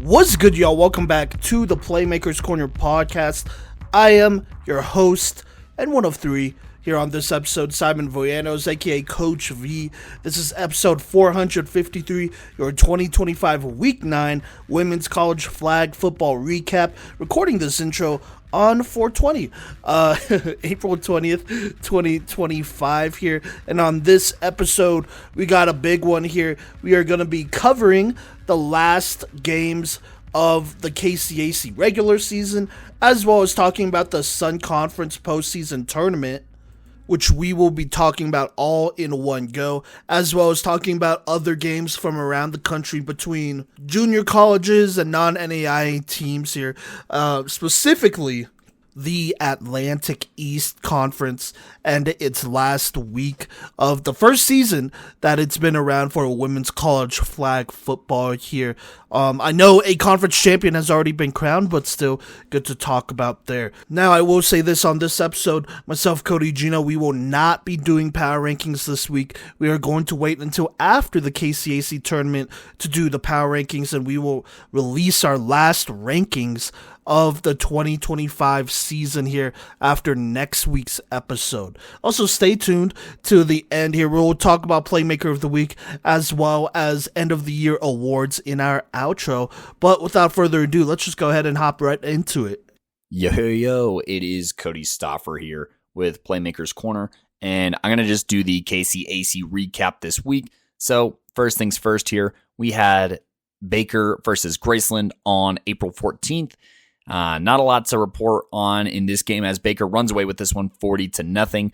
What's good, y'all? Welcome back to the Playmakers Corner podcast. I am your host and one of three here on this episode, Simon Voyanos, aka Coach V. This is episode 453, your 2025 Week 9 Women's College Flag Football Recap. Recording this intro on 420, April 20th, 2025 here. And on this episode, we got a big one here. We are going to be covering the last games of the KCAC regular season, as well as talking about the Sun Conference postseason tournament, which we will be talking about all in one go, as well as talking about other games from around the country between junior colleges and non-NAIA teams here, specifically the Atlantic East Conference and its last week of the first season that it's been around for women's college flag football here. I know a conference champion has already been crowned, but still good to talk about there. Now, I will say this on this episode, myself, Kodey, Gino, we will not be doing power rankings this week. We are going to wait until after the KCAC tournament to do the power rankings, and we will release our last rankings of the 2025 season here after next week's episode. Also, stay tuned to the end here. We'll talk about Playmaker of the Week as well as end of the year awards in our outro. But without further ado, let's just go ahead and hop right into it. Yo, it is Kodey Stoffer here with Playmakers Corner, and I'm going to just do the KCAC recap this week. So, first things first here, we had Baker versus Graceland on April 14th. Not a lot to report on in this game as Baker runs away with this one 40-0.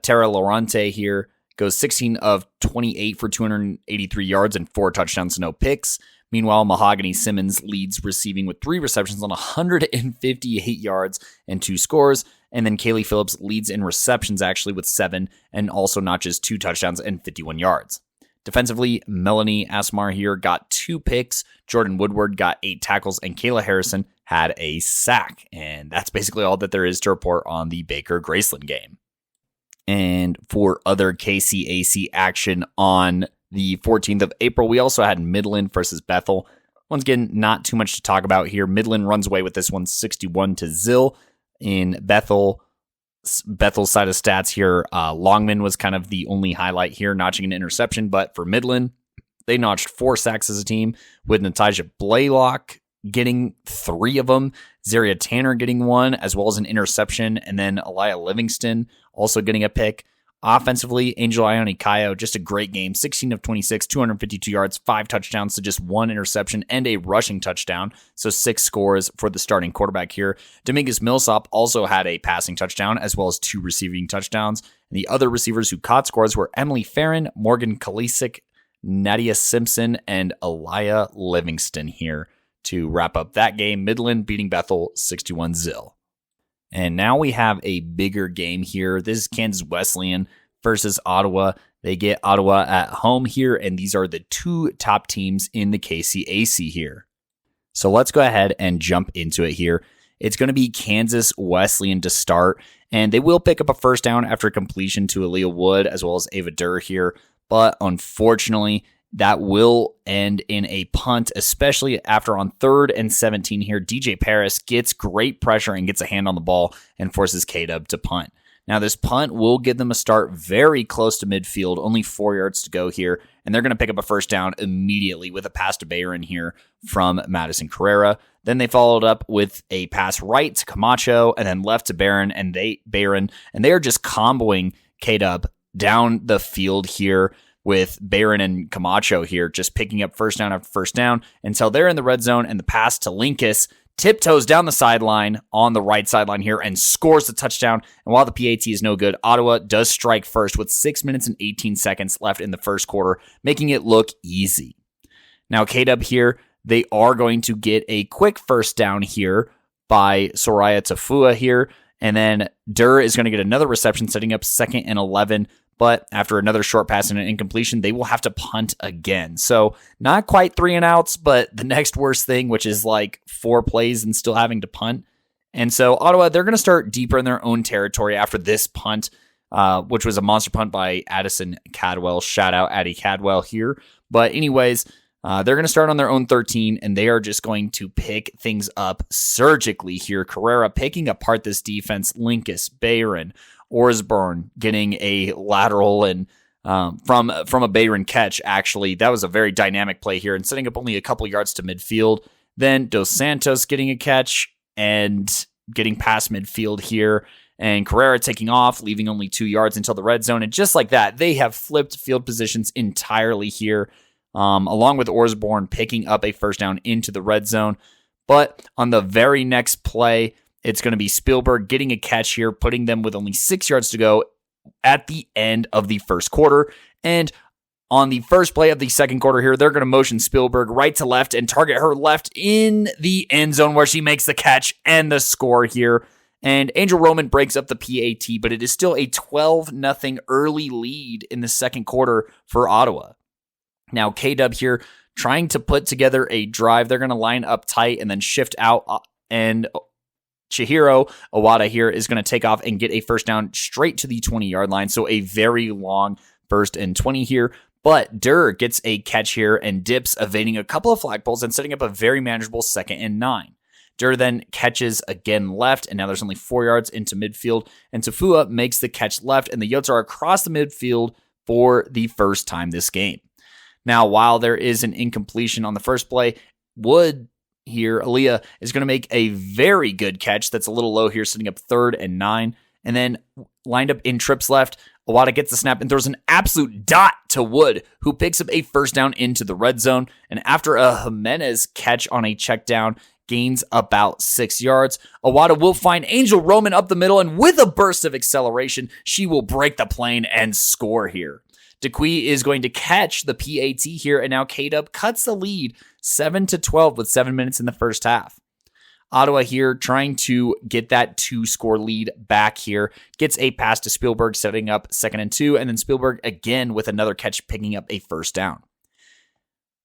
Tara Lorente here goes 16 of 28 for 283 yards and 4 touchdowns, no picks. Meanwhile, Mahogany Simmons leads receiving with 3 receptions on 158 yards and 2 scores. And then Kaylee Phillips leads in receptions actually with 7 and also notches 2 touchdowns and 51 yards. Defensively, Melanie Asmar here got 2 picks, Jordan Woodward got 8 tackles, and Kayla Harrison had a sack. And that's basically all that there is to report on the Baker-Graceland game. And for other KCAC action on the 14th of April, we also had Midland versus Bethel. Once again, not too much to talk about here. Midland runs away with this one 61-0 in Bethel's side of stats here. Longman was kind of the only highlight here, notching an interception. But for Midland, they notched 4 sacks as a team, with Natasha Blaylock getting 3 of them, Zaria Tanner getting 1, as well as an interception, and then Elia Livingston also getting a pick. Offensively, Angel Ione Kayo, just a great game, 16 of 26, 252 yards, 5 touchdowns to just 1 interception and a rushing touchdown, so 6 scores for the starting quarterback here. Dominguez Millsop also had a passing touchdown as well as 2 receiving touchdowns. And the other receivers who caught scores were Emily Farron, Morgan Kalisic, Nadia Simpson, and Elia Livingston here to wrap up that game. Midland beating Bethel 61-0. And now we have a bigger game here. This is Kansas Wesleyan versus Ottawa. They get Ottawa at home here, and these are the 2 top teams in the KCAC here. So let's go ahead and jump into it here. It's going to be Kansas Wesleyan to start, and they will pick up a first down after completion to Aaliyah Wood as well as Ava Durr here. But unfortunately, that will end in a punt, especially after on 3rd and 17 here. DJ Paris gets great pressure and gets a hand on the ball and forces K-Dub to punt. Now, this punt will give them a start very close to midfield, only 4 yards to go here, and they're going to pick up a first down immediately with a pass to Barron here from Madison Carrera. Then they followed up with a pass right to Camacho and then left to Barron, and they are just comboing K-Dub down the field here, with Barron and Camacho here just picking up first down after first down until they're in the red zone, and the pass to Linkus tiptoes down the sideline on the right sideline here and scores the touchdown. And while the PAT is no good, Ottawa does strike first with 6 minutes and 18 seconds left in the first quarter, making it look easy. Now, K-Dub here, they are going to get a quick first down here by Soraya Tafua here, and then Durr is going to get another reception, setting up 2nd and 11. But after another short pass and an incompletion, they will have to punt again. So not quite 3 and outs, but the next worst thing, which is like 4 plays and still having to punt. And so Ottawa, they're going to start deeper in their own territory after this punt, which was a monster punt by Addison Cadwell. Shout out Addie Cadwell here. But anyways, They're going to start on their own 13, and they are just going to pick things up surgically here. Carrera picking apart this defense. Linkus, Bayron, Orsborn getting a lateral and from a Bayron catch, actually. That was a very dynamic play here and setting up only a couple yards to midfield. Then Dos Santos getting a catch and getting past midfield here. And Carrera taking off, leaving only 2 yards until the red zone. And just like that, they have flipped field positions entirely here, along with Orsborn picking up a first down into the red zone. But on the very next play, it's going to be Spielberg getting a catch here, putting them with only 6 yards to go at the end of the first quarter. And on the first play of the second quarter here, they're going to motion Spielberg right to left and target her left in the end zone where she makes the catch and the score here. And Angel Roman breaks up the PAT, but it is still a 12-0 early lead in the second quarter for Ottawa. Now, K-Dub here trying to put together a drive. They're going to line up tight and then shift out, and Chihiro Owada here is going to take off and get a first down straight to the 20-yard line. So a very long 1st and 20 here. But Durr gets a catch here and dips, evading a couple of flagpoles and setting up a very manageable 2nd and 9. Durr then catches again left, and now there's only 4 yards into midfield, and Tafua makes the catch left, and the Yotes are across the midfield for the first time this game. Now, while there is an incompletion on the first play, Wood here, Aaliyah, is going to make a very good catch that's a little low here, setting up 3rd and 9, and then lined up in trips left, Owada gets the snap and throws an absolute dot to Wood, who picks up a first down into the red zone, and after a Jimenez catch on a check down, gains about 6 yards. Owada will find Angel Roman up the middle, and with a burst of acceleration, she will break the plane and score here. DeQuee is going to catch the PAT here, and now K-Dub cuts the lead 7-12 with 7 minutes in the first half. Ottawa here trying to get that 2-score lead back here. Gets a pass to Spielberg, setting up 2nd and 2, and then Spielberg again with another catch, picking up a first down.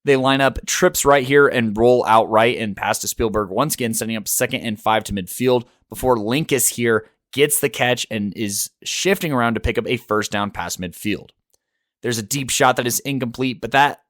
They line up trips right here and roll out right and pass to Spielberg once again, setting up 2nd and 5 to midfield before Linkus here gets the catch and is shifting around to pick up a first down past midfield. There's a deep shot that is incomplete, but that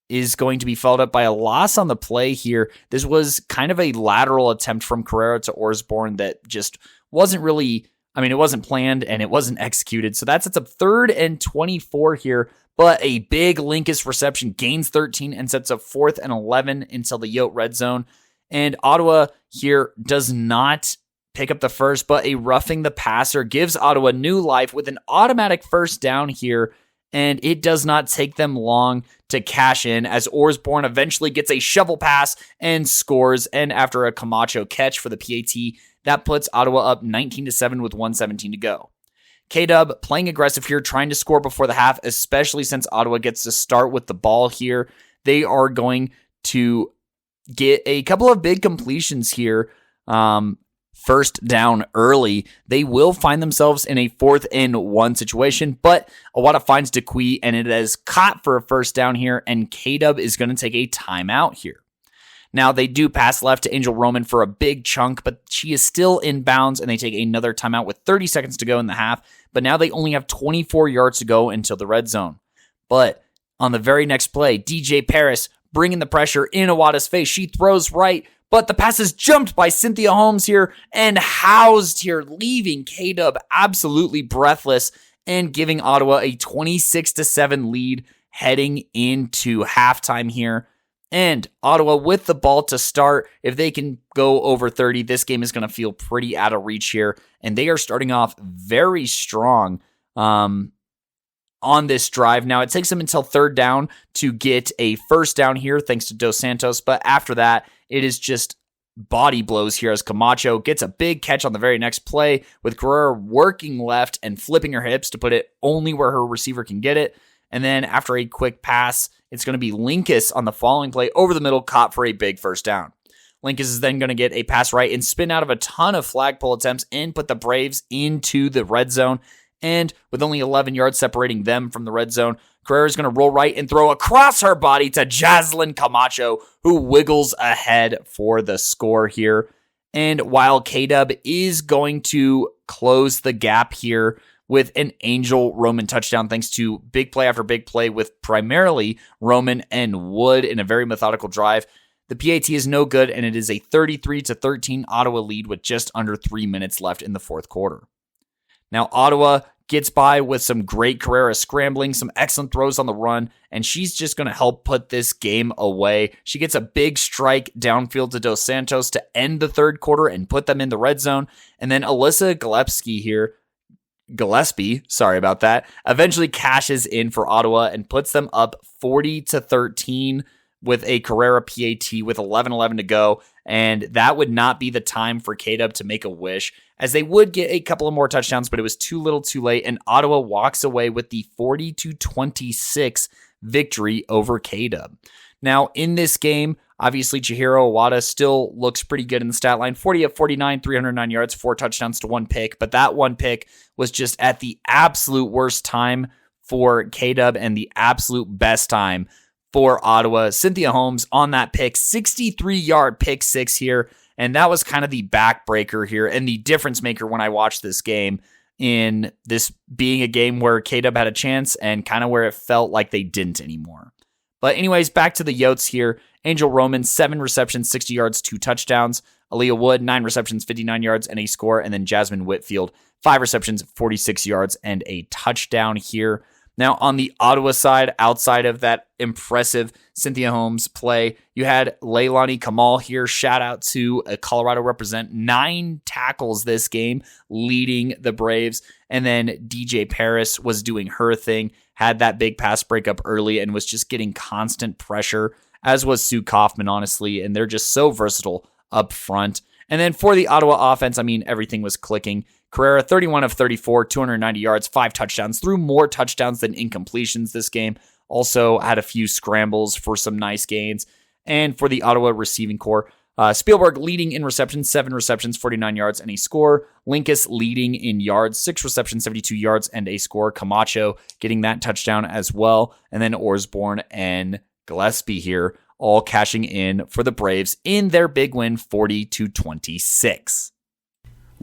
is going to be followed up by a loss on the play here. This was kind of a lateral attempt from Carrera to Orsborn that just wasn't really, it wasn't planned and it wasn't executed. So that sets up 3rd and 24 here. But a big Linkus reception gains 13 and sets up 4th and 11 until the Yote red zone. And Ottawa here does not pick up the first, but a roughing the passer gives Ottawa new life with an automatic first down here. And it does not take them long to cash in as Orsborn eventually gets a shovel pass and scores. And after a Camacho catch for the PAT, that puts Ottawa up 19-7 with 1:17 to go. K-Dub playing aggressive here, trying to score before the half, especially since Ottawa gets to start with the ball here. They are going to get a couple of big completions here. First down early. They will find themselves in a 4th and 1 situation, but Owada finds DeQuee, and it is caught for a first down here, and K-Dub is going to take a timeout here. Now, they do pass left to Angel Roman for a big chunk, but she is still in bounds, and they take another timeout with 30 seconds to go in the half. But now they only have 24 yards to go until the red zone. But on the very next play, DJ Paris bringing the pressure in Owada's face. She throws right, but the pass is jumped by Cynthia Holmes here and housed here, leaving K-Dub absolutely breathless and giving Ottawa a 26-7 lead heading into halftime here. And Ottawa with the ball to start. If they can go over 30, this game is going to feel pretty out of reach here. And they are starting off very strong on this drive. Now, it takes them until 3rd down to get a first down here, thanks to Dos Santos. But after that, it is just body blows here as Camacho gets a big catch on the very next play with Carrera working left and flipping her hips to put it only where her receiver can get it. And then after a quick pass, it's going to be Linkus on the following play over the middle, caught for a big first down. Linkus is then going to get a pass right and spin out of a ton of flagpole attempts and put the Braves into the red zone. And with only 11 yards separating them from the red zone, Carrera is going to roll right and throw across her body to Jaslyn Camacho, who wiggles ahead for the score here. And while K-Dub is going to close the gap here with an Angel Roman touchdown thanks to big play after big play with primarily Roman and Wood in a very methodical drive. The PAT is no good, and it is a 33-13 Ottawa lead with just under 3 minutes left in the fourth quarter. Now, Ottawa gets by with some great Carrera scrambling, some excellent throws on the run, and she's just going to help put this game away. She gets a big strike downfield to Dos Santos to end the third quarter and put them in the red zone. And then Alyssa Gillespie, sorry about that, eventually cashes in for Ottawa and puts them up 40-13 with a Carrera PAT with 11:11 to go. And that would not be the time for K-Dub to make a wish, as they would get a couple of more touchdowns, but it was too little too late, and Ottawa walks away with the 40-26 victory over K-Dub. Now, in this game, obviously Chihiro Iwata still looks pretty good in the stat line. 40 of 49, 309 yards, 4 touchdowns to 1 pick, but that 1 pick was just at the absolute worst time for K-Dub and the absolute best time for Ottawa. Cynthia Holmes on that pick, 63-yard pick 6 here, and that was kind of the backbreaker here and the difference maker when I watched this game, in this being a game where K-Dub had a chance and kind of where it felt like they didn't anymore. But anyways, back to the Yotes here. Angel Roman, 7 receptions, 60 yards, 2 touchdowns. Aaliyah Wood, 9 receptions, 59 yards, and a score. And then Jasmine Whitfield, 5 receptions, 46 yards, and a touchdown here. Now, on the Ottawa side, outside of that impressive Cynthia Holmes play, you had Leilani Kamal here. Shout out to a Colorado represent. 9 tackles this game, leading the Braves. And then DJ Paris was doing her thing, had that big pass breakup early, and was just getting constant pressure, as was Sue Kaufman, honestly. And they're just so versatile up front. And then for the Ottawa offense, I mean, everything was clicking. Carrera, 31 of 34, 290 yards, 5 touchdowns, threw more touchdowns than incompletions this game. Also had a few scrambles for some nice gains. And for the Ottawa receiving core, Spielberg leading in receptions, 7 receptions, 49 yards, and a score. Linkus leading in yards, 6 receptions, 72 yards, and a score. Camacho getting that touchdown as well. And then Osborne and Gillespie here all cashing in for the Braves in their big win, 40-26.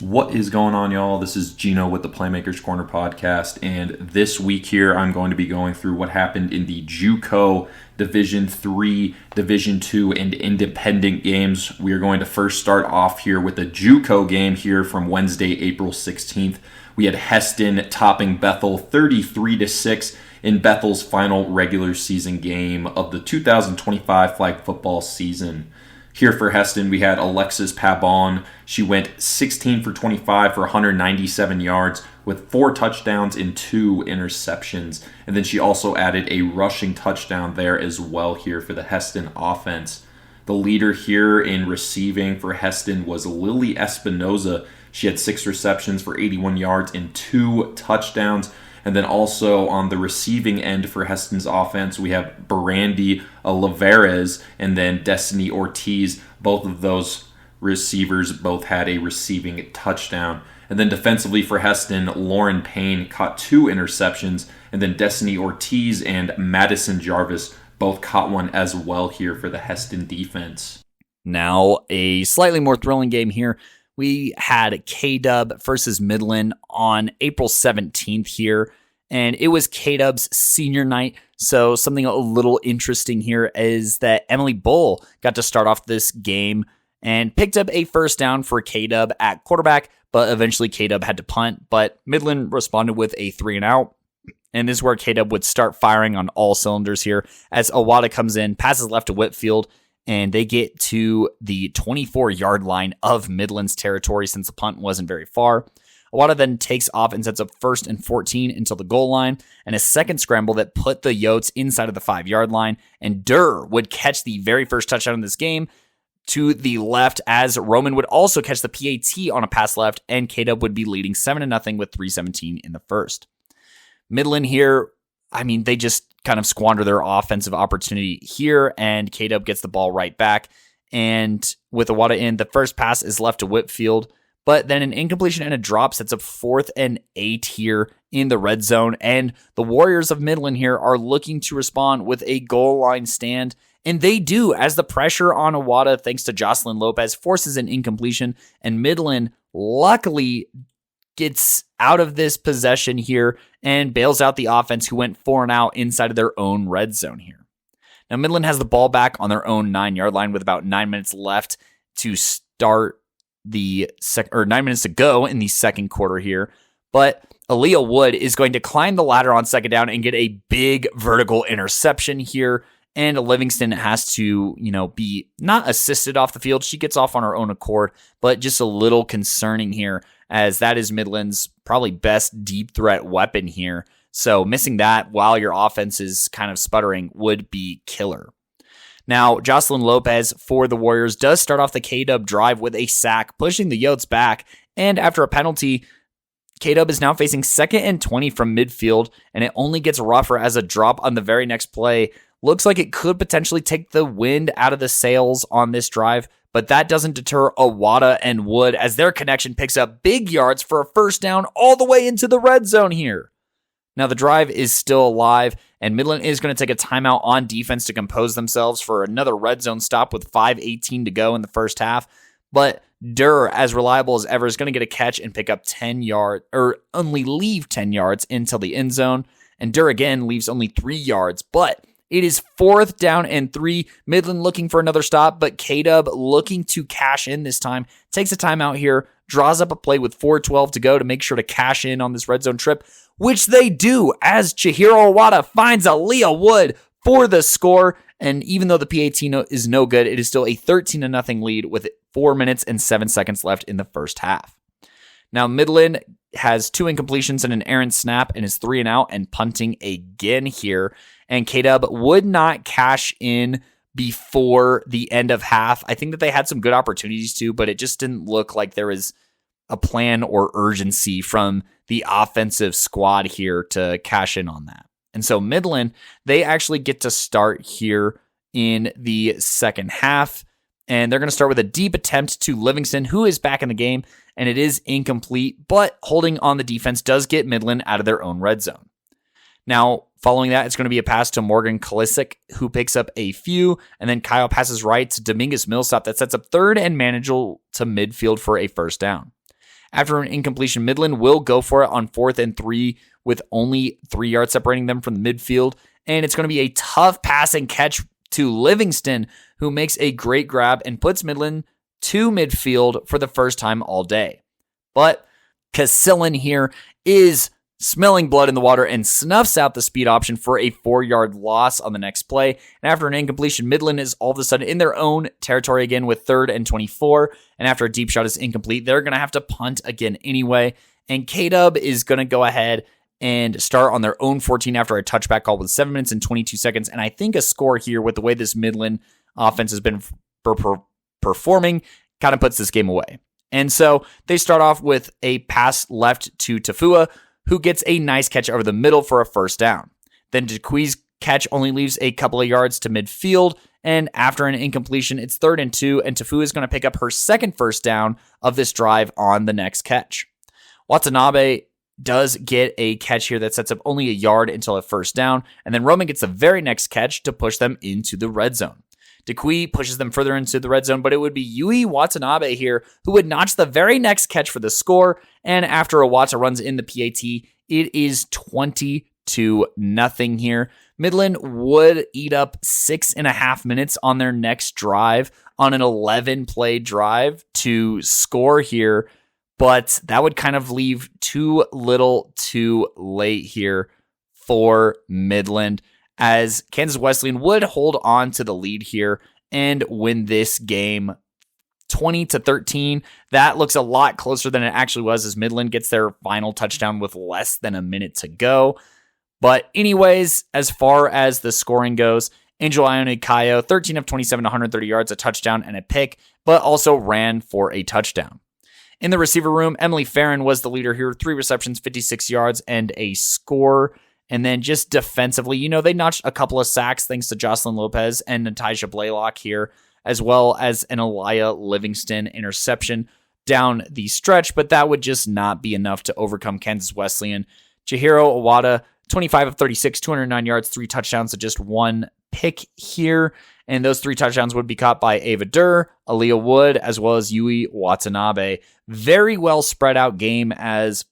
What is going on, y'all? This is Gino with the Playmakers Corner podcast, and this week here I'm going to be going through what happened in the JUCO Division III, Division II, and independent games. We are going to first start off here with the JUCO game here from Wednesday, April 16th. We had Hesston topping Bethel 33-6 in Bethel's final regular season game of the 2025 flag football season. Here for Hesston, we had Alexis Pabon. She went 16 for 25 for 197 yards with 4 touchdowns and 2 interceptions. And then she also added a rushing touchdown there as well here for the Hesston offense. The leader here in receiving for Hesston was Lily Espinoza. She had 6 receptions for 81 yards and 2 touchdowns. And then also on the receiving end for Hesston's offense, we have Barandi Olivares and then Destiny Ortiz. Both of those receivers both had a receiving touchdown. And then defensively for Hesston, Lauren Payne caught 2 interceptions. And then Destiny Ortiz and Madison Jarvis both caught one as well here for the Hesston defense. Now, a slightly more thrilling game here. We had K-Dub versus Midland on April 17th here, and it was K-Dub's senior night. So something a little interesting here is that Emily Bull got to start off this game and picked up a first down for K-Dub at quarterback, but eventually K-Dub had to punt, but Midland responded with a 3-and-out. And this is where K-Dub would start firing on all cylinders here as Iwata comes in, passes left to Whitfield, and they get to the 24-yard line of Midland's territory since the punt wasn't very far. Iwata then takes off and sets up 1st and 14 until the goal line, and a second scramble that put the Yotes inside of the 5-yard line, and Durr would catch the very first touchdown in this game to the left, as Roman would also catch the PAT on a pass left, and K-Dub would be leading 7-0 with 3:17 in the first. Midland here, I mean, they just kind of squander their offensive opportunity here, and K-Dub gets the ball right back. And with Iwata in, the first pass is left to Whitfield, but then an incompletion and a drop sets up 4th and 8 here in the red zone. And the Warriors of Midland here are looking to respond with a goal line stand, and they do, as the pressure on Iwata, thanks to Jocelyn Lopez, forces an incompletion, and Midland luckily gets out of this possession here and bails out the offense, who went 4 and out inside of their own red zone here. Now, Midland has the ball back on their own 9-yard line with about 9 minutes left to start 9 minutes to go in the second quarter here. But Aaliyah Wood is going to climb the ladder on second down and get a big vertical interception here. And Livingston has to, be not assisted off the field. She gets off on her own accord, but just a little concerning here, as that is Midland's probably best deep threat weapon here. So missing that while your offense is kind of sputtering would be killer. Now, Jocelyn Lopez for the Warriors does start off the K-Dub drive with a sack, pushing the Yotes back. And after a penalty, K-Dub is now facing 2nd and 20 from midfield, and it only gets rougher as a drop on the very next play looks like it could potentially take the wind out of the sails on this drive, but that doesn't deter Awada and Wood, as their connection picks up big yards for a first down all the way into the red zone here. Now, the drive is still alive, and Midland is going to take a timeout on defense to compose themselves for another red zone stop with 5:18 to go in the first half. But Durr, as reliable as ever, is going to get a catch and pick up 10 yards, or only leave 10 yards until the end zone. And Durr again leaves only 3 yards, but it is 4th down and 3. Midland looking for another stop, but K-Dub looking to cash in this time. Takes a timeout here, draws up a play with 4:12 to go to make sure to cash in on this red zone trip, which they do, as Chihiro Awada finds Aaliyah Wood for the score. And even though the PAT is no good, it is still a 13-0 lead with 4 minutes and 7 seconds left in the first half. Now, Midland has 2 incompletions and an errant snap and is 3 and out and punting again here. And K-Dub would not cash in before the end of half. I think that they had some good opportunities to, but it just didn't look like there was a plan or urgency from the offensive squad here to cash in on that. And so Midland, they actually get to start here in the second half. And they're going to start with a deep attempt to Livingston, who is back in the game, and it is incomplete, but holding on the defense does get Midland out of their own red zone. Now, following that, it's going to be a pass to Morgan Kalisic, who picks up a few, and then Kyle passes right to Dominguez Millsap that sets up 3rd and manageable to midfield for a first down. After an incompletion, Midland will go for it on 4th and 3 with only 3 yards separating them from the midfield, and it's going to be a tough passing catch to Livingston, who makes a great grab and puts Midland to midfield for the first time all day. But Casillan here is smelling blood in the water and snuffs out the speed option for a 4-yard loss on the next play. And after an incompletion, Midland is all of a sudden in their own territory again with 3rd and 24. And after a deep shot is incomplete, they're going to have to punt again anyway. And K-Dub is going to go ahead and start on their own 14 after a touchback call with 7 minutes and 22 seconds. And I think a score here with the way this Midland offense has been performing kind of puts this game away. And so they start off with a pass left to Tafua, who gets a nice catch over the middle for a first down. Then Jaqui's catch only leaves a couple of yards to midfield, and after an incompletion, it's 3rd and 2, and Tafua is going to pick up her second first down of this drive on the next catch. Watanabe does get a catch here that sets up only a yard until a first down, and then Roman gets the very next catch to push them into the red zone. Daqui pushes them further into the red zone, but it would be Yui Watanabe here who would notch the very next catch for the score, and after Awata runs in the PAT, it is 20-0 here. Midland would eat up 6.5 minutes on their next drive on an 11-play drive to score here, but that would kind of leave too little too late here for Midland, as Kansas Wesleyan would hold on to the lead here and win this game 20-13. That looks a lot closer than it actually was, as Midland gets their final touchdown with less than a minute to go. But anyways, as far as the scoring goes, Angel Ione Kayo, 13 of 27, 130 yards, a touchdown and a pick, but also ran for a touchdown. In the receiver room, Emily Farron was the leader here, 3 receptions, 56 yards, and a score. And then just defensively, they notched a couple of sacks thanks to Jocelyn Lopez and Natasha Blaylock here, as well as an Elia Livingston interception down the stretch, but that would just not be enough to overcome Kansas Wesleyan. Chihiro Awada, 25 of 36, 209 yards, 3 touchdowns, so just 1 pick here. and those 3 touchdowns would be caught by Ava Durr, Aaliyah Wood, as well as Yui Watanabe. Very well spread out game as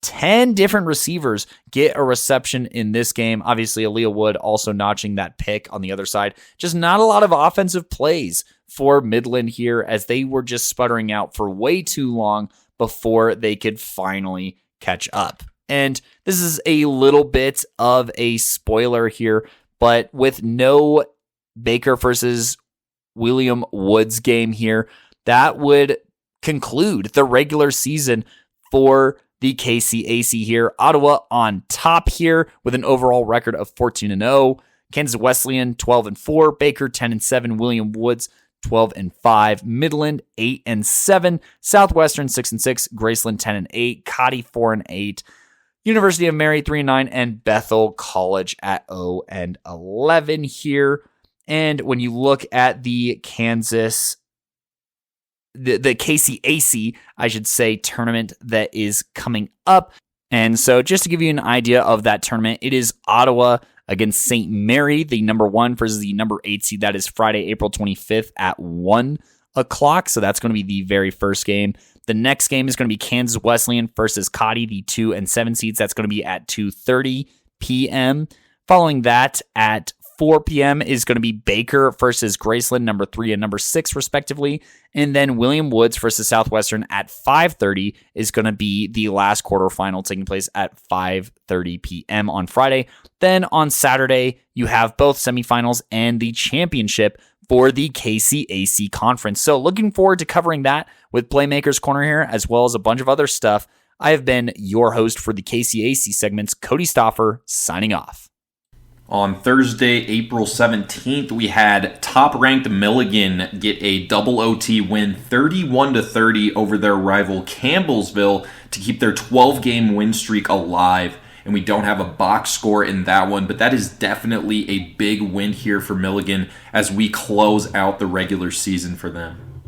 10 different receivers get a reception in this game. Obviously, Aaliyah Wood also notching that pick on the other side. Just not a lot of offensive plays for Midland here, as they were just sputtering out for way too long before they could finally catch up. And this is a little bit of a spoiler here, but with no Baker versus William Woods game here, that would conclude the regular season for the KCAC here. Ottawa on top here with an overall record of 14-0. Kansas Wesleyan 12-4. Baker 10-7. William Woods 12-5. Midland 8-7. Southwestern 6-6. Graceland 10-8. Kodey 4-8. University of Mary 3-9, and Bethel College at 0-11 here. And when you look at the KCAC, I should say, tournament that is coming up. And so just to give you an idea of that tournament, it is Ottawa against St. Mary, the number 1 versus the number 8 seed. That is Friday, April 25th at 1 o'clock. So that's going to be the very first game. The next game is going to be Kansas Wesleyan versus Kodey, the 2 and 7 seeds. That's going to be at 2:30 p.m. Following that, at 4 p.m. is going to be Baker versus Graceland, number 3 and number 6, respectively. And then William Woods versus Southwestern at 5:30 is going to be the last quarterfinal, taking place at 5:30 p.m. on Friday. Then on Saturday, you have both semifinals and the championship for the KCAC conference. So looking forward to covering that with Playmakers Corner here, as well as a bunch of other stuff. I have been your host for the KCAC segments, Kodey Stoffer, signing off. On Thursday, April 17th, we had top-ranked Milligan get a double OT win 31-30 over their rival Cambellsville to keep their 12-game win streak alive. And we don't have a box score in that one, but that is definitely a big win here for Milligan as we close out the regular season for them.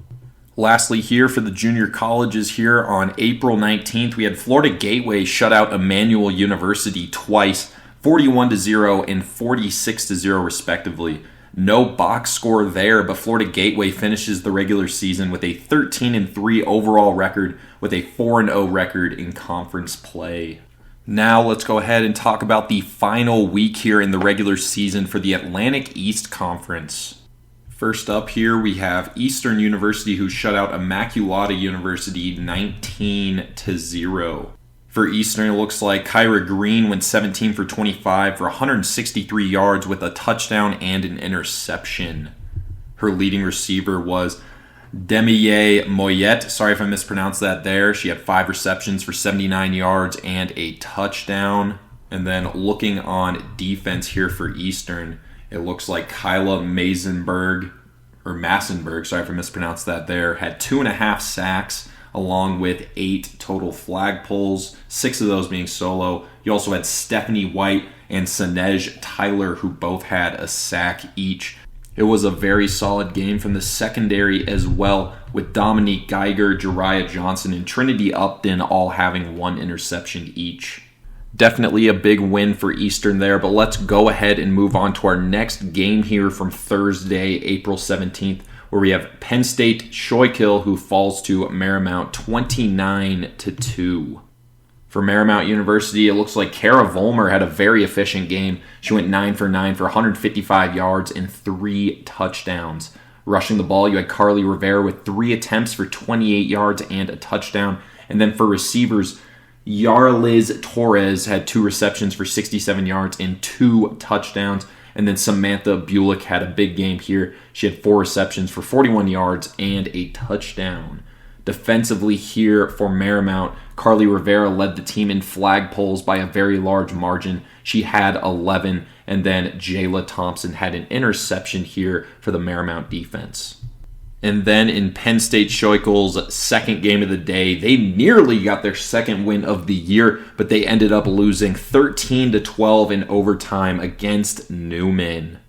Lastly, here for the junior colleges here on April 19th, we had Florida Gateway shut out Emmanuel University twice, 41-0 and 46-0 respectively. No box score there, but Florida Gateway finishes the regular season with a 13-3 overall record with a 4-0 record in conference play. Now let's go ahead and talk about the final week here in the regular season for the Atlantic East Conference. First up here, we have Eastern University, who shut out Immaculata University 19-0. For Eastern, it looks like Kyra Green went 17 for 25 for 163 yards with a touchdown and an interception. Her leading receiver was Demier Moyet. Sorry if I mispronounced that there. She had 5 receptions for 79 yards and a touchdown. And then looking on defense here for Eastern, it looks like Kyla Massenberg, sorry if I mispronounced that there, had 2.5 sacks along with 8 total flag pulls, 6 of those being solo. You also had Stephanie White and Sanej Tyler, who both had a sack each. It was a very solid game from the secondary as well, with Dominique Geiger, Jariah Johnson, and Trinity Upton all having 1 interception each. Definitely a big win for Eastern there, but let's go ahead and move on to our next game here from Thursday, April 17th, where we have Penn State Schuylkill, who falls to Marymount 29-2. For Marymount University, it looks like Kara Vollmer had a very efficient game. She went 9 for 9 for 155 yards and 3 touchdowns. Rushing the ball, you had Carly Rivera with 3 attempts for 28 yards and a touchdown. And then for receivers, Yarliz Torres had 2 receptions for 67 yards and 2 touchdowns. And then Samantha Bulick had a big game here. She had 4 receptions for 41 yards and a touchdown. Defensively here for Marymount, Carly Rivera led the team in flag pulls by a very large margin. She had 11, and then Jayla Thompson had an interception here for the Marymount defense. And then in Penn State Schuylkill's second game of the day, they nearly got their second win of the year, but they ended up losing 13-12 in overtime against Newman.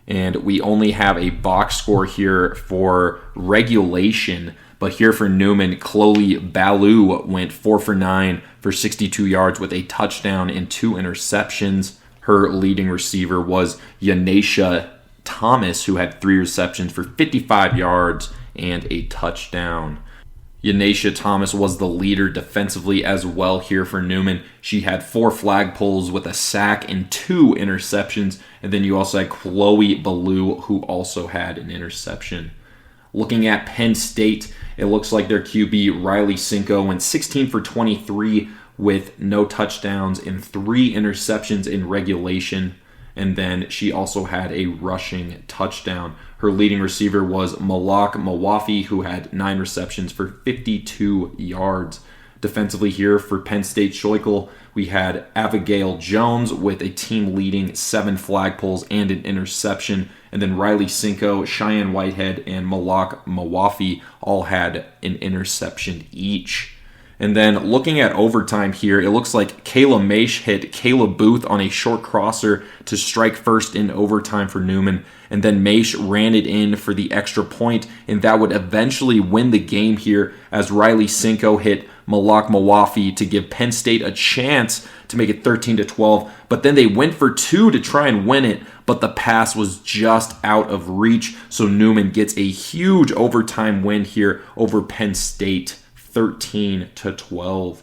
And we only have a box score here for regulation, but here for Newman, Chloe Ballou went 4 for 9 for 62 yards with a touchdown and 2 interceptions. Her leading receiver was Yanasha Thomas, who had 3 receptions for 55 yards and a touchdown. Yanasha Thomas was the leader defensively as well here for Newman. She had 4 flag pulls with a sack and 2 interceptions. And then you also had Chloe Ballou, who also had an interception. Looking at Penn State, it looks like their QB, Riley Cinco, went 16 for 23 with no touchdowns and 3 interceptions in regulation. And then she also had a rushing touchdown. Her leading receiver was Malak Mawafi, who had 9 receptions for 52 yards. Defensively here for Penn State Schleichel, we had Abigail Jones with a team-leading 7 flag pulls and an interception. And then Riley Cinco, Cheyenne Whitehead, and Malak Mawafi all had an interception each. And then looking at overtime here, it looks like Kayla Maish hit Kayla Booth on a short crosser to strike first in overtime for Newman. And then Maish ran it in for the extra point, and that would eventually win the game here as Riley Cinco hit Malak Mawafi to give Penn State a chance to make it 13-12. But then they went for 2 to try and win it, but the pass was just out of reach. So Newman gets a huge overtime win here over Penn State. 13-12.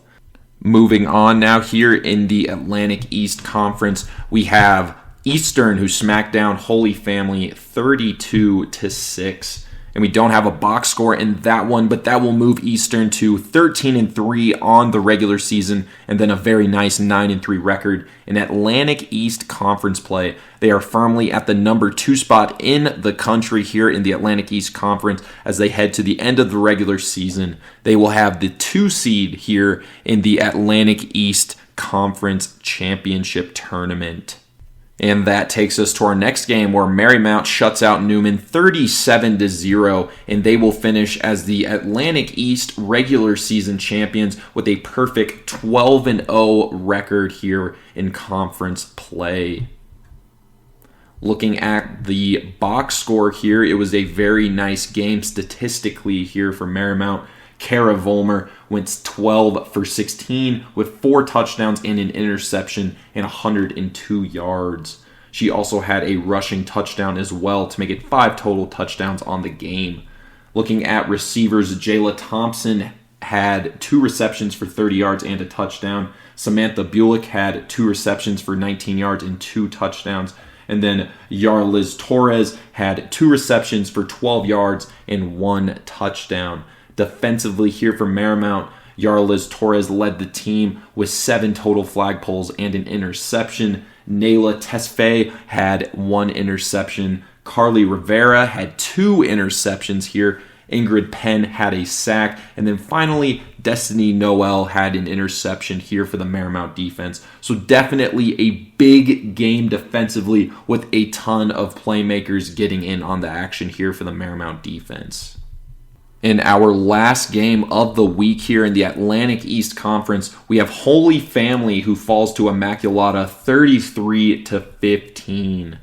Moving on now here in the Atlantic East Conference, we have Eastern, who smacked down Holy Family 32-6. And we don't have a box score in that one, but that will move Eastern to 13-3 on the regular season, and then a very nice 9-3 record in Atlantic East Conference play. They are firmly at the number 2 spot in the country here in the Atlantic East Conference as they head to the end of the regular season. They will have the 2 seed here in the Atlantic East Conference Championship Tournament. And that takes us to our next game where Marymount shuts out Newman 37-0, and they will finish as the Atlantic East regular season champions with a perfect 12-0 record here in conference play. Looking at the box score here, it was a very nice game statistically here for Marymount. Kara Volmer went 12 for 16 with 4 touchdowns and an interception and 102 yards. She also had a rushing touchdown as well to make it 5 total touchdowns on the game. Looking at receivers, Jayla Thompson had 2 receptions for 30 yards and a touchdown. Samantha Bulick had 2 receptions for 19 yards and 2 touchdowns. And then Yarliz Torres had 2 receptions for 12 yards and 1 touchdown. Defensively here for Marymount, Yarliz Torres led the team with 7 total flag pulls and an interception. Nayla Tesfaye had 1 interception. Carly Rivera had 2 interceptions here. Ingrid Penn had a sack. And then finally, Destiny Noel had an interception here for the Marymount defense. So definitely a big game defensively with a ton of playmakers getting in on the action here for the Marymount defense. In our last game of the week here in the Atlantic East Conference, we have Holy Family, who falls to Immaculata 33-15.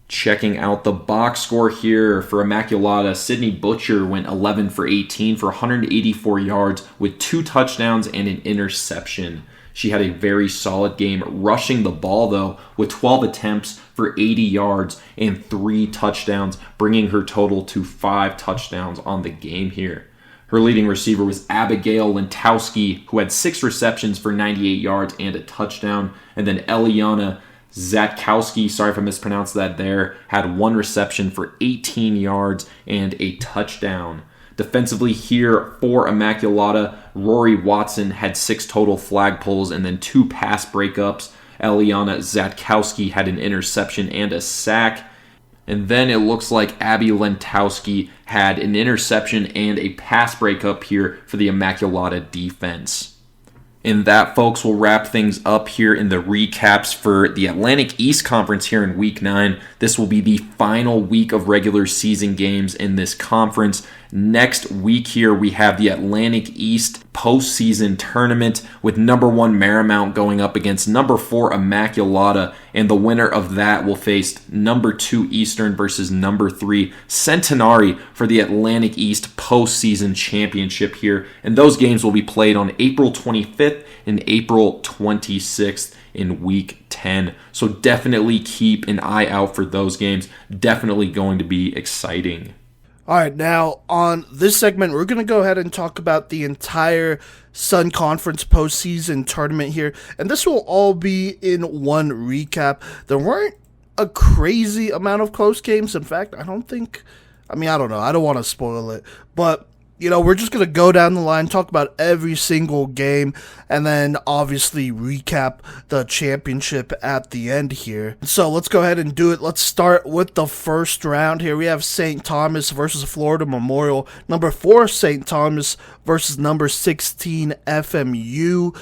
Checking out the box score here for Immaculata, Sydney Butcher went 11 for 18 for 184 yards with 2 touchdowns and an interception. She had a very solid game rushing the ball, though, with 12 attempts for 80 yards and 3 touchdowns, bringing her total to 5 touchdowns on the game here. Her leading receiver was Abigail Lentowski, who had 6 receptions for 98 yards and a touchdown. And then Eliana Zatkowski, sorry if I mispronounced that there, had 1 reception for 18 yards and a touchdown. Defensively here for Immaculata, Rory Watson had 6 total flag pulls and then 2 pass breakups. Eliana Zatkowski had an interception and a sack. And then it looks like Abby Lentowski had an interception and a pass breakup here for the Immaculata defense. And that, folks, will wrap things up here in the recaps for the Atlantic East Conference here in Week 9. This will be the final week of regular season games in this conference. Next week here, we have the Atlantic East postseason tournament with number 1 Marymount going up against number 4 Immaculata, and the winner of that will face number 2 Eastern versus number 3 Centenary for the Atlantic East postseason championship here. And those games will be played on April 25th and April 26th in Week 10. 10. So definitely keep an eye out for those games. Definitely going to be exciting. All right, now on this segment, we're going to go ahead and talk about the entire Sun Conference postseason tournament here, and this will all be in one recap. There weren't a crazy amount of close games. In fact, I don't know. I don't want to spoil it, but we're just going to go down the line, talk about every single game, and then obviously recap the championship at the end here. So let's go ahead and do it. Let's start with the first round here. We have St. Thomas versus Florida Memorial. Number 4, St. Thomas versus number 16, FMU.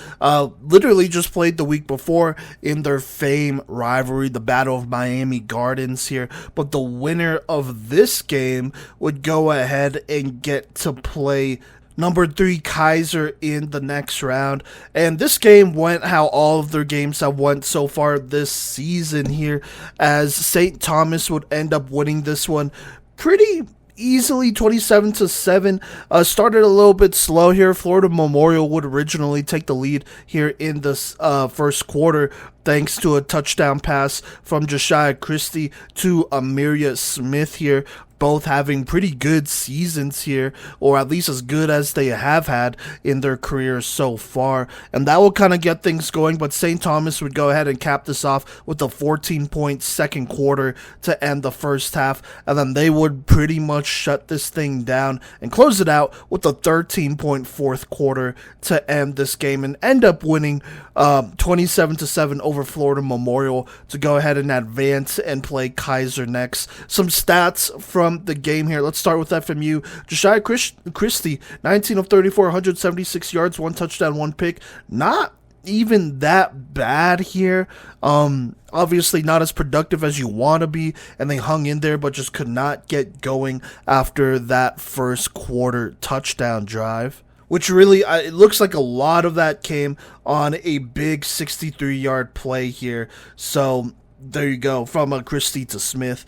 Literally just played the week before in their famed rivalry, the Battle of Miami Gardens here. But the winner of this game would go ahead and get to play number 3 Kaiser in the next round. And this game went how all of their games have went so far this season here, as St. Thomas would end up winning this one pretty easily, 27-7. Started a little bit slow here. Florida Memorial would originally take the lead here in this first quarter, thanks to a touchdown pass from Josiah Christie to Amiria Smith here, both having pretty good seasons here, or at least as good as they have had in their careers so far. And that will kind of get things going, but St. Thomas would go ahead and cap this off with a 14-point second quarter to end the first half, and then they would pretty much shut this thing down and close it out with a 13-point fourth quarter to end this game and end up winning 27-7 over Florida Memorial to go ahead and advance and play Kaiser next. Some stats from the game here. Let's start with FMU. Josiah Christie, 19 of 34, 176 yards, 1 touchdown, 1 pick. Not even that bad here. Obviously not as productive as you want to be, and they hung in there but just could not get going after that first quarter touchdown drive, which really, it looks like a lot of that came on a big 63-yard play here. So there you go, from Christie to Smith.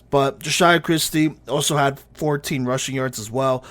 But Josiah Christie also had 14 rushing yards as well.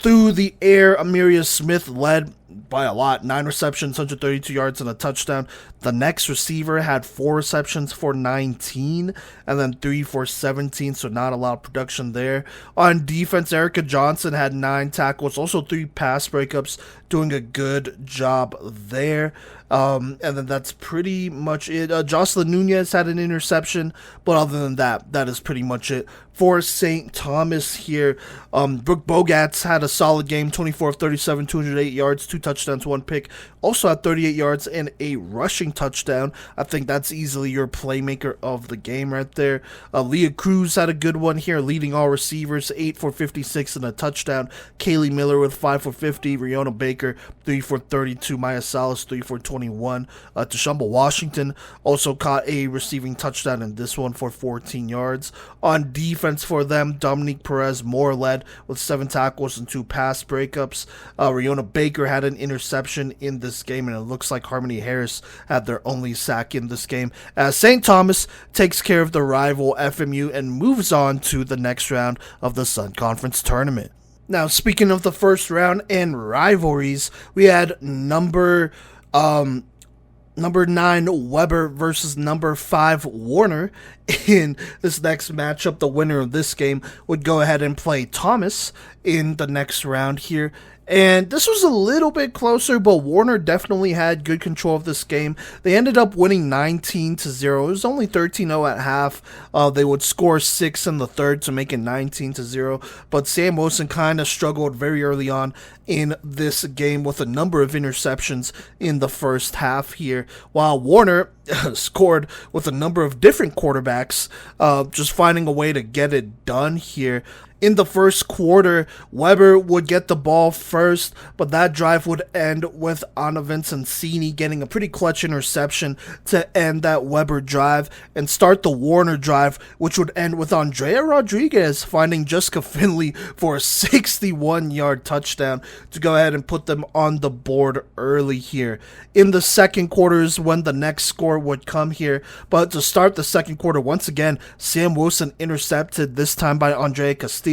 Through the air, Amiria Smith led by a lot, 9 receptions, 132 yards, and a touchdown. The next receiver had 4 receptions for 19, and then 3 for 17, so not a lot of production there. On defense, Erica Johnson had 9 tackles, also 3 pass breakups, doing a good job there. And then that's pretty much it. Jocelyn Nunez had an interception, but other than that, that is pretty much it for St. Thomas here. Brooke Bogats had a solid game, 24 of 37, 208 yards, 2 touchdowns, 1 pick. Also had 38 yards and a rushing touchdown. I think that's easily your playmaker of the game right there. Leah Cruz had a good one here, leading all receivers, 8 for 56 and a touchdown. Kaylee Miller with 5 for 50. Rihanna Baker, 3 for 32. Maya Salas, 3 for 21. Tashumba Washington also caught a receiving touchdown in this one for 14 yards. On defense for them, Dominique Perez Moore led with 7 tackles and 2 pass breakups. Rihanna Baker had an interception in this game, and it looks like Harmony Harris had their only sack in this game, as St. Thomas takes care of the rival FMU and moves on to the next round of the Sun Conference tournament. Now, speaking of the first round and rivalries, we had number 9 Weber versus number 5 Warner. In this next matchup, the winner of this game would go ahead and play Thomas in the next round here. And this was a little bit closer, but Warner definitely had good control of this game. They ended up winning 19-0. It was only 13-0 at half. They would score 6 in the third to make it 19-0. But Sam Wilson kind of struggled very early on in this game with a number of interceptions in the first half here, while Warner scored with a number of different quarterbacks, just finding a way to get it done here. In the first quarter, Weber would get the ball first, but that drive would end with Anna Vincenzini getting a pretty clutch interception to end that Weber drive and start the Warner drive, which would end with Andrea Rodriguez finding Jessica Finley for a 61-yard touchdown to go ahead and put them on the board early here. In the second quarter is when the next score would come here, but to start the second quarter, once again, Sam Wilson intercepted, this time by Andrea Castillo.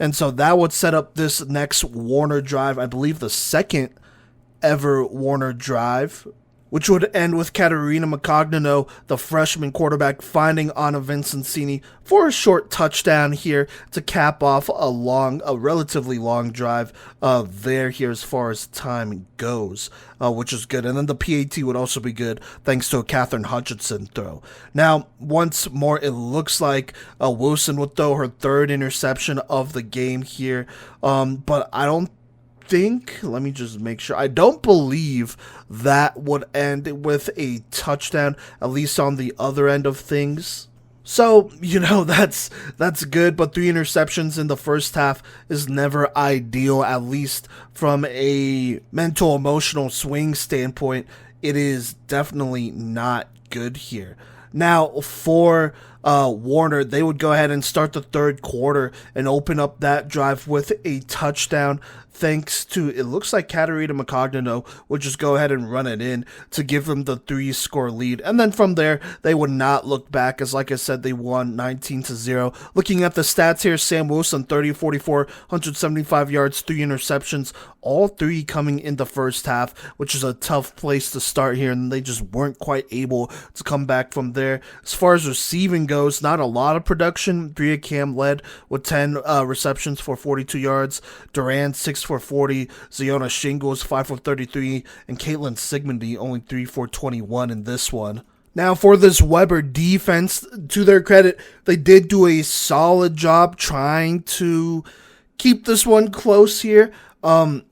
And so that would set up this next Warner drive, I believe the second ever Warner drive. which would end with Katerina Macognino, the freshman quarterback, finding Anna Vincenzini for a short touchdown here to cap off a relatively long drive there here as far as time goes, which is good. And then the PAT would also be good thanks to a Catherine Hutchinson throw. Now, once more, it looks like Wilson would throw her third interception of the game here, but let me just make sure. I don't believe that would end with a touchdown, at least on the other end of things. So, that's good, but 3 interceptions in the first half is never ideal, at least from a mental, emotional swing standpoint. It is definitely not good here. Now, for Warner, they would go ahead and start the third quarter and open up that drive with a touchdown, thanks to, it looks like Katerina Macognino would just go ahead and run it in to give them the 3-score lead. And then from there, they would not look back, as like I said, they won 19-0. Looking at the stats here, Sam Wilson, 30-44, 175 yards, 3 interceptions, all 3 coming in the first half, which is a tough place to start here, and they just weren't quite able to come back from there. As far as receiving goes, not a lot of production. Bria Cam led with 10 receptions for 42 yards, Duran 6 for 40, Ziona Shingles 5 for 33, and Caitlin Sigmundy only 3 for 21 in this one. Now, for this Weber defense, to their credit, they did do a solid job trying to keep this one close here.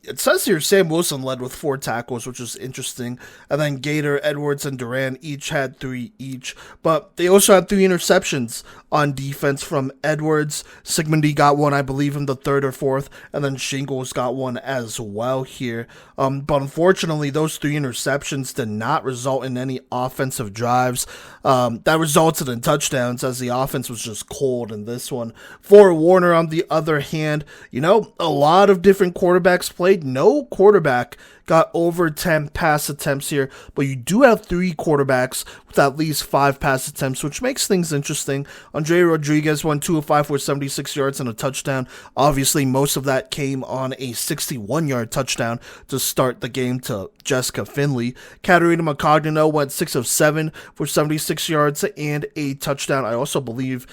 It says here Sam Wilson led with 4 tackles, which is interesting. And then Gator, Edwards, and Duran each had 3 each. But they also had 3 interceptions on defense from Edwards. Sigmundy got one, I believe, in the 3rd or 4th. And then Shingles got one as well here. But unfortunately, those 3 interceptions did not result in any offensive drives. That resulted in touchdowns, as the offense was just cold in this one. For Warner, on the other hand, a lot of different quarterbacks played. No quarterback got over 10 pass attempts here, but you do have 3 quarterbacks with at least 5 pass attempts, which makes things interesting. Andre Rodriguez won 2 of 5 for 76 yards and a touchdown. Obviously, most of that came on a 61-yard touchdown to start the game to Jessica Finley. Katerina Macognino went 6 of 7 for 76 yards and a touchdown. I also believe,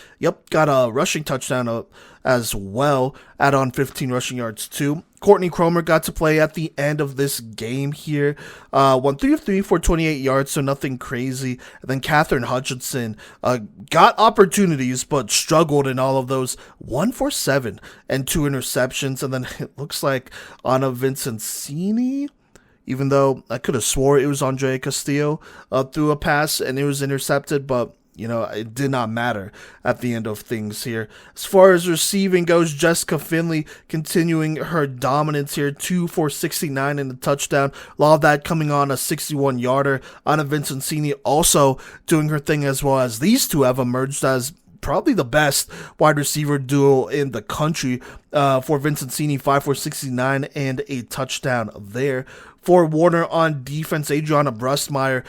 got a rushing touchdown as well, add on 15 rushing yards too. Courtney Cromer got to play at the end of this game here. Won 3 of 3 for 28 yards, so nothing crazy. And then Catherine Hutchinson got opportunities, but struggled in all of those. 1 for 7 and 2 interceptions. And then it looks like Anna Vincenzini, even though I could have swore it was Andrea Castillo, threw a pass and it was intercepted, but it did not matter at the end of things here. As far as receiving goes, Jessica Finley continuing her dominance here, 2 for 69 in the touchdown. A lot of that coming on a 61-yarder. Anna Vincenzini also doing her thing, as well as these two have emerged as probably the best wide receiver duo in the country. For Vincenzini, 5 for 69 and a touchdown there. For Warner on defense, Adriana Brustmeyer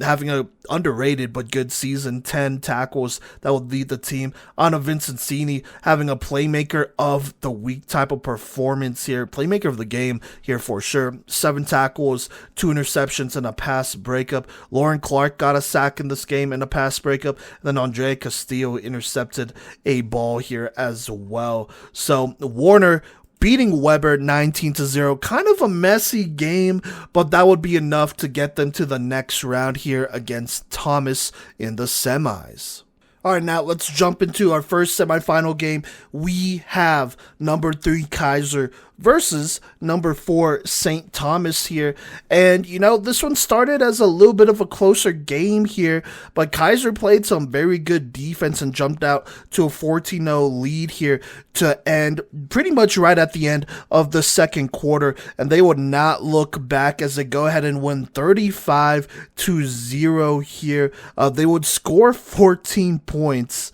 having a underrated but good season, 10 tackles that would lead the team. Anna Vincenzini having a playmaker of the week type of performance here, playmaker of the game here for sure. 7 tackles, 2 interceptions, and a pass breakup. Lauren Clark got a sack in this game and a pass breakup. And then Andrea Castillo intercepted a ball here as well. So Warner beating Weber 19-0. Kind of a messy game, but that would be enough to get them to the next round here against Thomas in the semis. All right, now let's jump into our first semifinal game. We have number 3 Kaiser versus number 4 St. Thomas here. And, this one started as a little bit of a closer game here, but Kaiser played some very good defense and jumped out to a 14-0 lead here to end pretty much right at the end of the second quarter. And they would not look back as they go ahead and win 35-0 here. They would score 14 points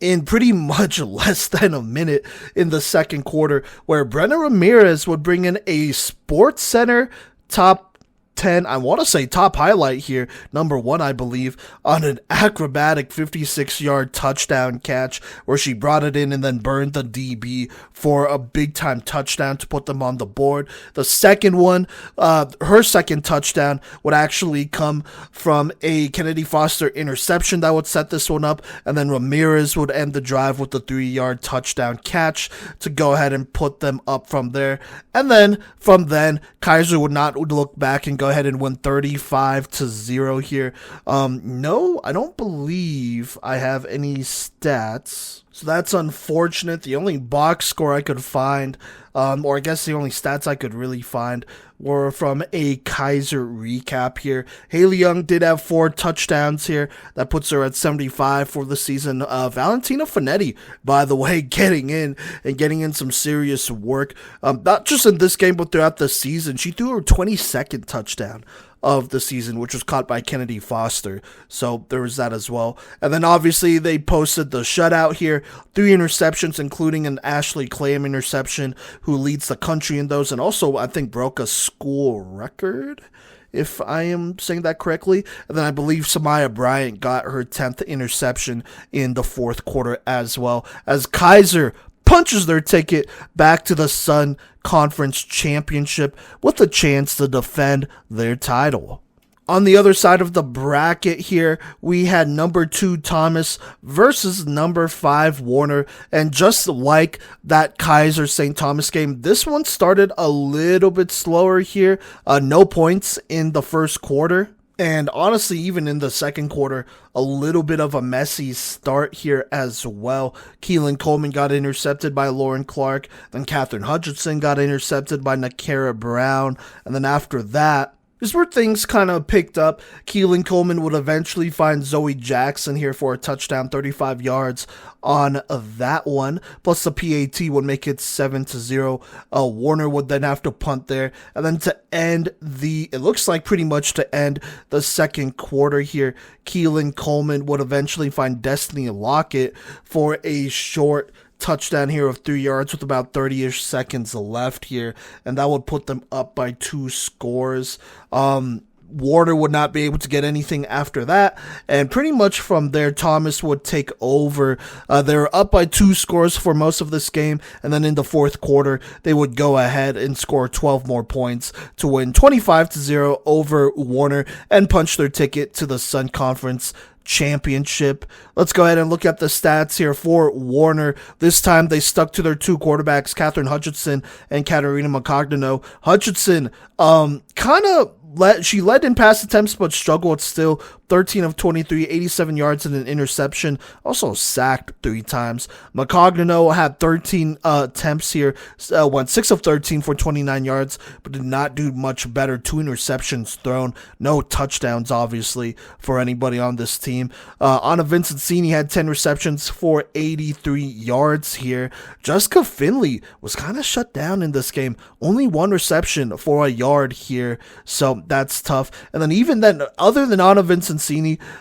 in pretty much less than a minute in the second quarter, where Brenna Ramirez would bring in a Sports Center top 10, I want to say top highlight here, number 1, I believe, on an acrobatic 56-yard touchdown catch where she brought it in and then burned the DB for a big-time touchdown to put them on the board. The second one, her second touchdown would actually come from a Kennedy Foster interception that would set this one up, and then Ramirez would end the drive with the 3-yard touchdown catch to go ahead and put them up from there. And then from then, Kaiser would not look back and go ahead and win 35-0 here. No, I don't believe I have any stats. So that's unfortunate. The only box score I could find, or I guess the only stats I could really find, were from a Kaiser recap here. Haley Young did have 4 touchdowns here. That puts her at 75 for the season. Valentina Finetti, by the way, getting in some serious work. Not just in this game, but throughout the season. She threw her 22nd touchdown of the season, which was caught by Kennedy Foster. So there was that as well. And then obviously they posted the shutout here. 3 interceptions, including an Ashley Clam interception, who leads the country in those, and also I think broke a school record, if I am saying that correctly. And then I believe Samaya Bryant got her 10th interception in the fourth quarter as well, as Kaiser punches their ticket back to the Sun Conference Championship with a chance to defend their title. On the other side of the bracket here, we had number 2 Thomas versus number 5 Warner. And just like that Kaiser St. Thomas game, this one started a little bit slower here. No points in the first quarter. And honestly, even in the second quarter, a little bit of a messy start here as well. Keelan Coleman got intercepted by Lauren Clark. Then Catherine Hutchinson got intercepted by Nakara Brown. And then after that, is where things kind of picked up. Keelan Coleman would eventually find Zoe Jackson here for a touchdown, 35 yards on that one. Plus the PAT would make it 7-0. Warner would then have to punt there. And then to end it looks like pretty much to end the second quarter here, Keelan Coleman would eventually find Destiny Lockett for a short touchdown here of 3 yards with about 30-ish seconds left here, and that would put them up by 2 scores. Warner would not be able to get anything after that, and pretty much from there, Thomas would take over. They were up by 2 scores for most of this game, and then in the fourth quarter, they would go ahead and score 12 more points to win 25-0 over Warner and punch their ticket to the Sun Conference Championship. Let's go ahead and look at the stats here for Warner. This time they stuck to their 2 quarterbacks, Catherine Hutchinson and Katarina Macogno. Hutchinson she led in pass attempts but struggled still. 13 of 23, 87 yards and an interception. Also sacked 3 times. Macogno had 13 attempts here. Went 6 of 13 for 29 yards, but did not do much better. 2 interceptions thrown. No touchdowns, obviously, for anybody on this team. Anna Vincenzini had 10 receptions for 83 yards here. Jessica Finley was kind of shut down in this game. Only 1 reception for a yard here. So that's tough. And then even then, other than Anna Vincenzini,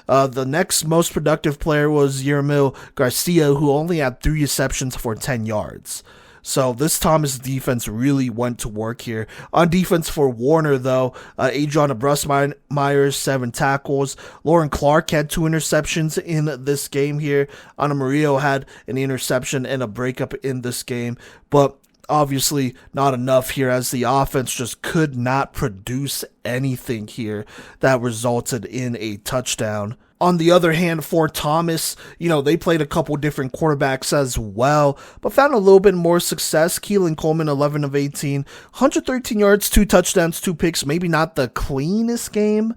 the next most productive player was Yermil Garcia, who only had 3 receptions for 10 yards. So this Thomas defense really went to work here. On defense for Warner, though, Adriana Brusmeyers, 7 tackles. Lauren Clark had 2 interceptions in this game here. Ana Murillo had an interception and a breakup in this game. But obviously not enough here, as the offense just could not produce anything here that resulted in a touchdown. On the other hand, for Thomas, they played a couple different quarterbacks as well, but found a little bit more success. Keelan Coleman, 11 of 18, 113 yards, 2 touchdowns, 2 picks. Maybe not the cleanest game,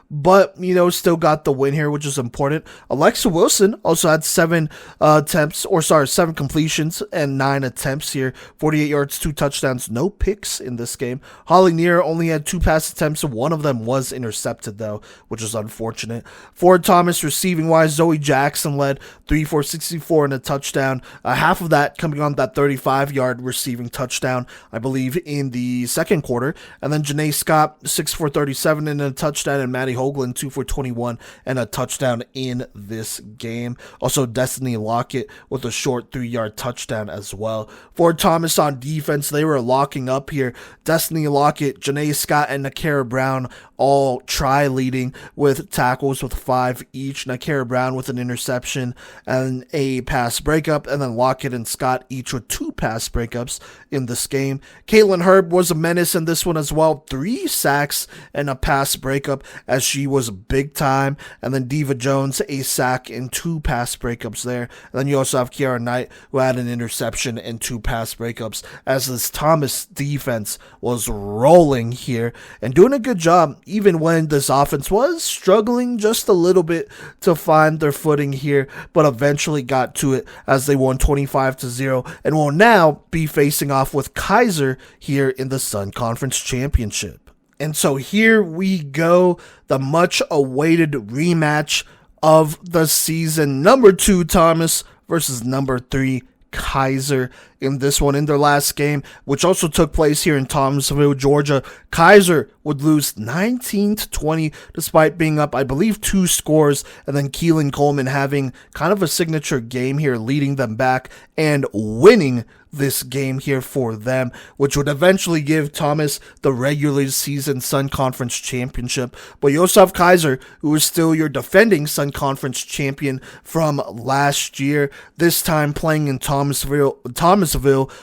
but, still got the win here, which is important. Alexa Wilson also had 7 completions and 9 attempts here. 48 yards, 2 touchdowns, no picks in this game. Holly Neer only had 2 pass attempts. 1 of them was intercepted, though, which is unfortunate. For Thomas, receiving-wise, Zoe Jackson led 3 for 64 and a touchdown. Half of that coming on that 35-yard receiving touchdown, I believe, in the second quarter. And then Janae Scott, 6 for 37 and a touchdown, and Maddie Hoagland 2 for 21 and a touchdown in this game. Also, Destiny Lockett with a short 3-yard touchdown as well. For Thomas on defense, they were locking up here. Destiny Lockett, Janae Scott, and Nakara Brown all leading with tackles with 5 each. Nakara Brown with an interception and a pass breakup, and then Lockett and Scott each with 2 pass breakups in this game. Caitlin Herb was a menace in this one as well. 3 sacks and a pass breakup as she was big time. And then Diva Jones, a sack and 2 pass breakups there. And then you also have Kiara Knight, who had an interception and 2 pass breakups, as this Thomas defense was rolling here and doing a good job, even when this offense was struggling just a little bit to find their footing here, but eventually got to it as they won 25-0 and will now be facing off with Kaiser here in the Sun Conference Championship. And so here we go, the much awaited rematch of the season. Number 2 Thomas versus number 3 Kaiser in this one. In their last game, which also took place here in Thomasville, Georgia, Kaiser would lose 19-20 despite being up, I believe, 2 scores, and then Keelan Coleman having kind of a signature game here, leading them back and winning this game here for them, which would eventually give Thomas the regular season Sun Conference Championship. But you also have Kaiser, who is still your defending Sun Conference champion from last year, this time playing in Thomasville,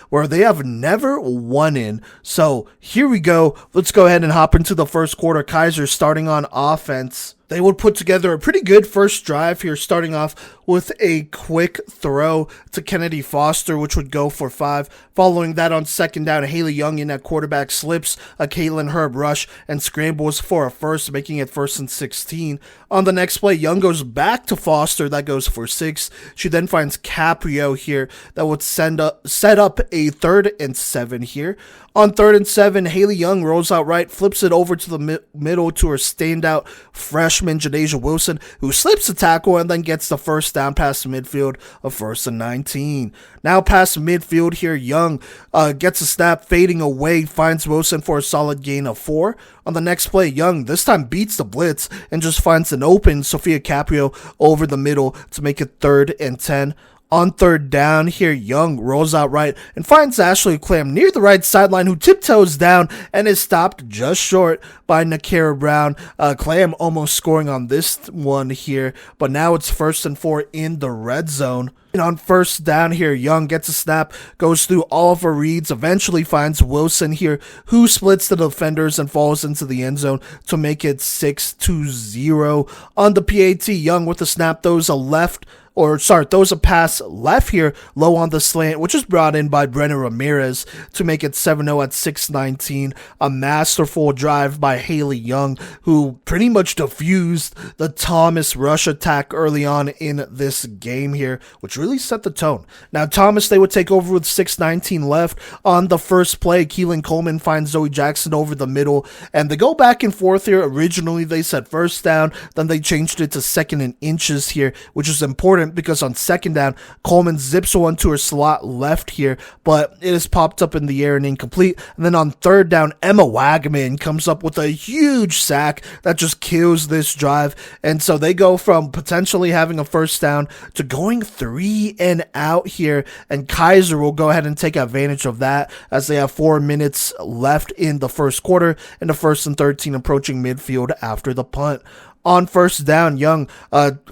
where they have never won in. So here we go. Let's go ahead and hop into the first quarter. Kaiser starting on offense. They would put together a pretty good first drive here, starting off with a quick throw to Kennedy Foster, which would go for 5. Following that, on second down, Haley Young in at quarterback slips a Caitlin Herb rush and scrambles for a first, making it 1st and 16. On the next play, Young goes back to Foster. That goes for 6. She then finds Caprio here. That would set up a 3rd and 7 here. On 3rd and 7, Haley Young rolls out right, flips it over to the middle to her standout freshman, Jadasia Wilson, who slips a tackle and then gets the first down past midfield of 1st and 19. Now past midfield here, Young gets a snap, fading away, finds Wilson for a solid gain of 4. On the next play, Young this time beats the blitz and just finds an open Sophia Caprio over the middle to make it 3rd and 10. On 3rd down here, Young rolls out right and finds Ashley Clam near the right sideline, who tiptoes down and is stopped just short by Nakara Brown. Clam almost scoring on this one here, but now it's 1st and 4 in the red zone. And on 1st down here, Young gets a snap, goes through Oliver Reeds, eventually finds Wilson here, who splits the defenders and falls into the end zone to make it 6-0. On the PAT, Young with a snap throws a pass left here, low on the slant, which is brought in by Brenna Ramirez to make it 7-0 at 6:19. A masterful drive by Haley Young, who pretty much diffused the Thomas rush attack early on in this game here, which really set the tone. Now Thomas, they would take over with 6:19 left. On the first play, Keelan Coleman finds Zoe Jackson over the middle, and they go back and forth here. Originally they said 1st down, then they changed it to 2nd and inches here, which is important because on 2nd down, Coleman zips one to her slot left here, but it is popped up in the air and incomplete. And then on 3rd down, Emma Wagman comes up with a huge sack that just kills this drive. And so they go from potentially having a 1st down to going 3 and out here. And Kaiser will go ahead and take advantage of that as they have 4 minutes left in the first quarter and the 1st and 13 approaching midfield after the punt. On 1st down, Young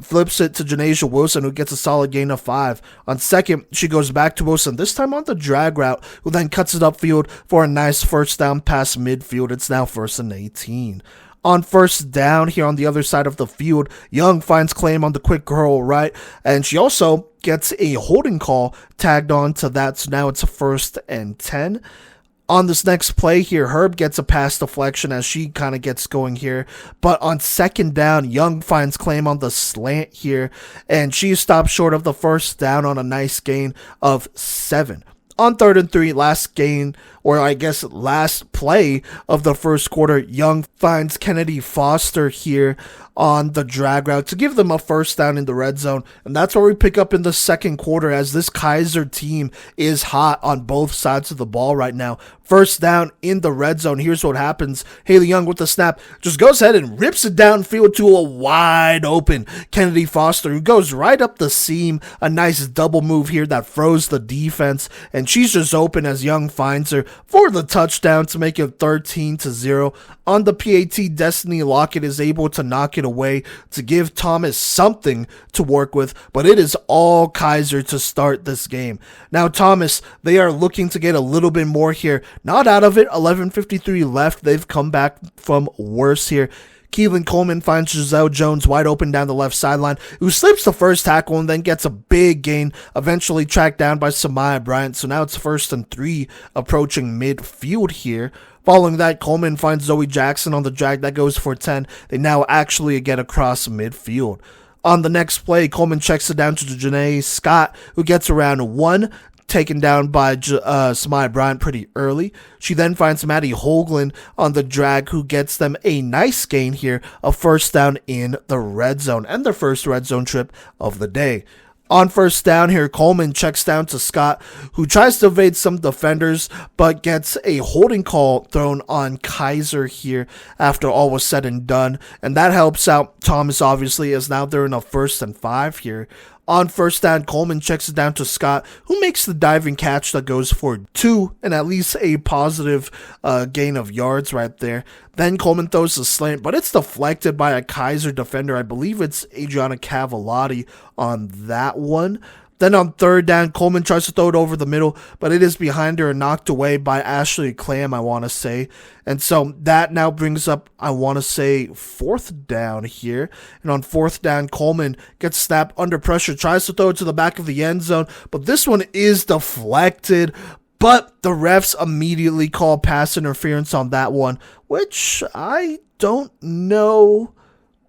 flips it to Janasia Wilson, who gets a solid gain of 5. On 2nd, she goes back to Wilson, this time on the drag route, who then cuts it upfield for a nice 1st down past midfield. It's now 1st and 18. On 1st down here on the other side of the field, Young finds Claim on the quick curl right, and she also gets a holding call tagged on to that, so now it's 1st and 10. On this next play here, Herb gets a pass deflection as she kind of gets going here. But on 2nd down, Young finds Claim on the slant here, and she stops short of the 1st down on a nice gain of 7. On 3rd and 3, last gain or I guess last play of the first quarter, Young finds Kennedy Foster here on the drag route to give them a first down in the red zone. And that's where we pick up in the second quarter, as this Kaiser team is hot on both sides of the ball right now. First down in the red zone. Here's what happens. Haley Young with the snap just goes ahead and rips it downfield to a wide open Kennedy Foster, who goes right up the seam. A nice double move here that froze the defense, and she's just open as Young finds her for the touchdown to make it 13-0. On the PAT, Destiny Lockett is able to knock it away to give Thomas something to work with, but it is all Kaiser to start this game. Now Thomas, they are looking to get a little bit more here. Not out of it, 11:53 left. They've come back from worse here. Keelan Coleman finds Giselle Jones wide open down the left sideline, who slips the first tackle and then gets a big gain, eventually tracked down by Samaya Bryant. So now it's 1st and 3 approaching midfield here. Following that, Coleman finds Zoe Jackson on the drag that goes for 10. They now actually get across midfield. On the next play, Coleman checks it down to Janae Scott, who gets around 1, taken down by Samaya Bryant pretty early. She then finds Maddie Hoagland on the drag, who gets them a nice gain here, a first down in the red zone, and their first red zone trip of the day. On first down here, Coleman checks down to Scott, who tries to evade some defenders, but gets a holding call thrown on Kaiser here after all was said and done. And that helps out Thomas, obviously, as now they're in a 1st and 5 here. On first down, Coleman checks it down to Scott, who makes the diving catch that goes for 2 and at least a positive gain of yards right there. Then Coleman throws the slant, but it's deflected by a Kaiser defender. I believe it's Adriana Cavallati on that one. Then on third down, Coleman tries to throw it over the middle, but it is behind her and knocked away by Ashley Clam, I want to say. And so that now brings up, I want to say, 4th down here. And on 4th down, Coleman gets snapped under pressure, tries to throw it to the back of the end zone, but this one is deflected. But the refs immediately call pass interference on that one, which I don't know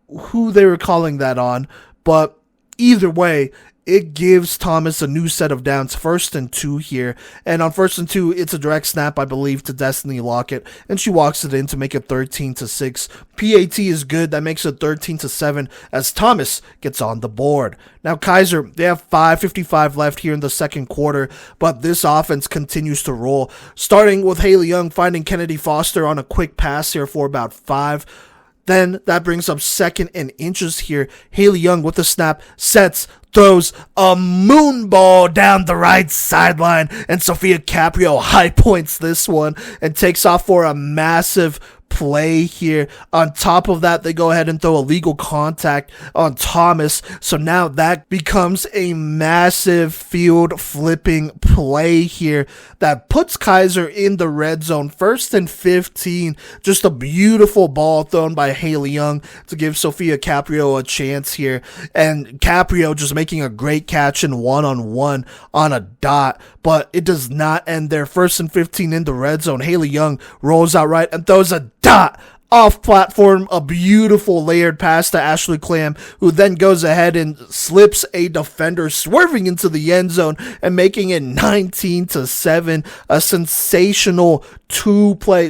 who they were calling that on, but either way, it gives Thomas a new set of downs, 1st and 2 here. And on 1st and 2, it's a direct snap, I believe, to Destiny Lockett, and she walks it in to make it 13-6. PAT is good. That makes it 13-7 as Thomas gets on the board. Now Kaiser, they have 5:55 left here in the second quarter, but this offense continues to roll, starting with Haley Young finding Kennedy Foster on a quick pass here for about 5. Then that brings up 2nd and inches here. Haley Young with the snap, sets, throws a moon ball down the right sideline, and Sophia Caprio high points this one and takes off for a massive play here. On top of that, they go ahead and throw a legal contact on Thomas, so now that becomes a massive field flipping play here that puts Kaiser in the red zone, 1st and 15. Just a beautiful ball thrown by Haley Young to give Sophia Caprio a chance here, and Caprio just making a great catch in one-on-one on a dot, but it does not end there. 1st and 15 in the red zone. Haley Young rolls out right and throws a dot off platform, a beautiful layered pass to Ashley Clam, who then goes ahead and slips a defender, swerving into the end zone and making it 19-7. A sensational 3-play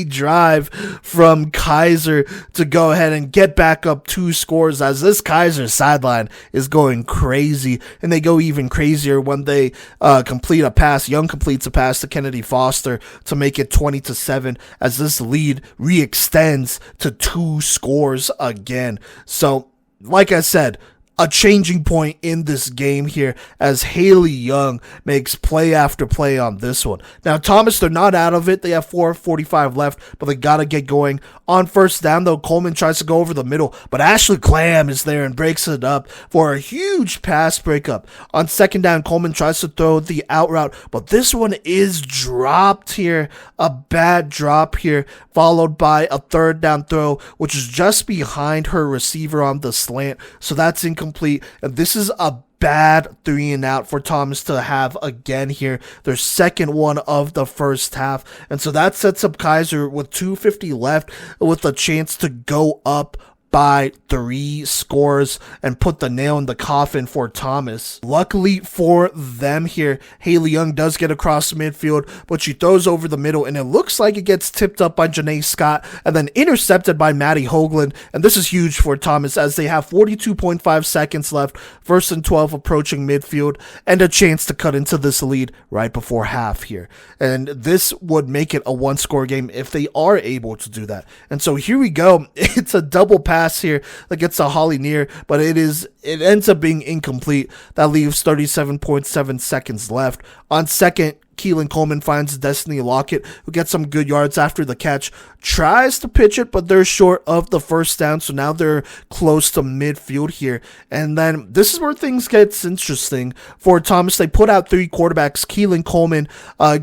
drive from Kaiser to go ahead and get back up 2 scores, as this Kaiser sideline is going crazy, and they go even crazier when they complete a pass. Young completes a pass to Kennedy Foster to make it 20-7, as this lead re-extends to 2 scores again. So, like I said, a changing point in this game here, as Haley Young makes play after play on this one. Now, Thomas, they're not out of it. They have 4:45 left, but they got to get going. On first down, though, Coleman tries to go over the middle, but Ashley Clam is there and breaks it up for a huge pass breakup. On second down, Coleman tries to throw the out route, but this one is dropped here. A bad drop here, followed by a third down throw, which is just behind her receiver on the slant. So that's incomplete. And this is a bad 3-and-out for Thomas to have again here, their second one of the first half. And so that sets up Kaiser with 2:50 left with a chance to go up by 3 scores and put the nail in the coffin for Thomas. Luckily for them here, Haley Young does get across midfield, but she throws over the middle, and it looks like it gets tipped up by Janae Scott and then intercepted by Maddie Hoagland. And this is huge for Thomas as they have 42.5 seconds left, 1st and 12 approaching midfield, and a chance to cut into this lead right before half here. And this would make it a 1-score game if they are able to do that. And so here we go. It's a double pass here that gets to Holly Neer, but it ends up being incomplete. That leaves 37.7 seconds left. On second, Keelan Coleman finds Destiny Lockett, who gets some good yards after the catch, tries to pitch it, but they're short of the first down, so now they're close to midfield here. And then this is where things gets interesting for Thomas. They put out 3 quarterbacks, Keelan Coleman